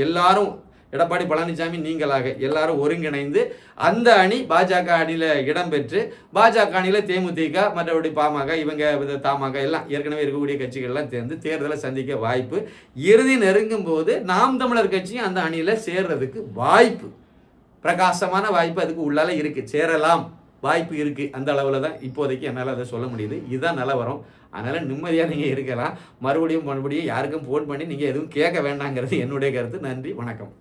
Speaker 2: எல்லாரும், எடப்பாடி பழனிசாமி நீங்களாக எல்லாரும் ஒருங்கிணைந்து அந்த அணி பாஜக அணியில இடம்பெற்று, பாஜக அணியில தேமுதிக, மற்றபடி பாமக, இவங்க தமாக எல்லாம் ஏற்கனவே இருக்கக்கூடிய கட்சிகள்லாம் சேர்ந்து தேர்தலை சந்திக்க வாய்ப்பு. இறுதி நெருங்கும் போது நாம் தமிழர் கட்சியும் அந்த அணியில சேர்றதுக்கு வாய்ப்பு, பிரகாசமான வாய்ப்பு அதுக்கு உள்ளால இருக்கு. சேரலாம், வாய்ப்பு இருக்கு. அந்த அளவுல தான் இப்போதைக்கு என்னால் அதை சொல்ல முடியுது. இதுதான் நிலவரம். அதனால நிம்மதியாக நீங்கள் இருக்கலாம். மறுபடியும் யாருக்கும் ஃபோன் பண்ணி நீங்கள் எதுவும் கேட்க வேண்டாங்கிறது என்னுடைய கருத்து. நன்றி, வணக்கம்.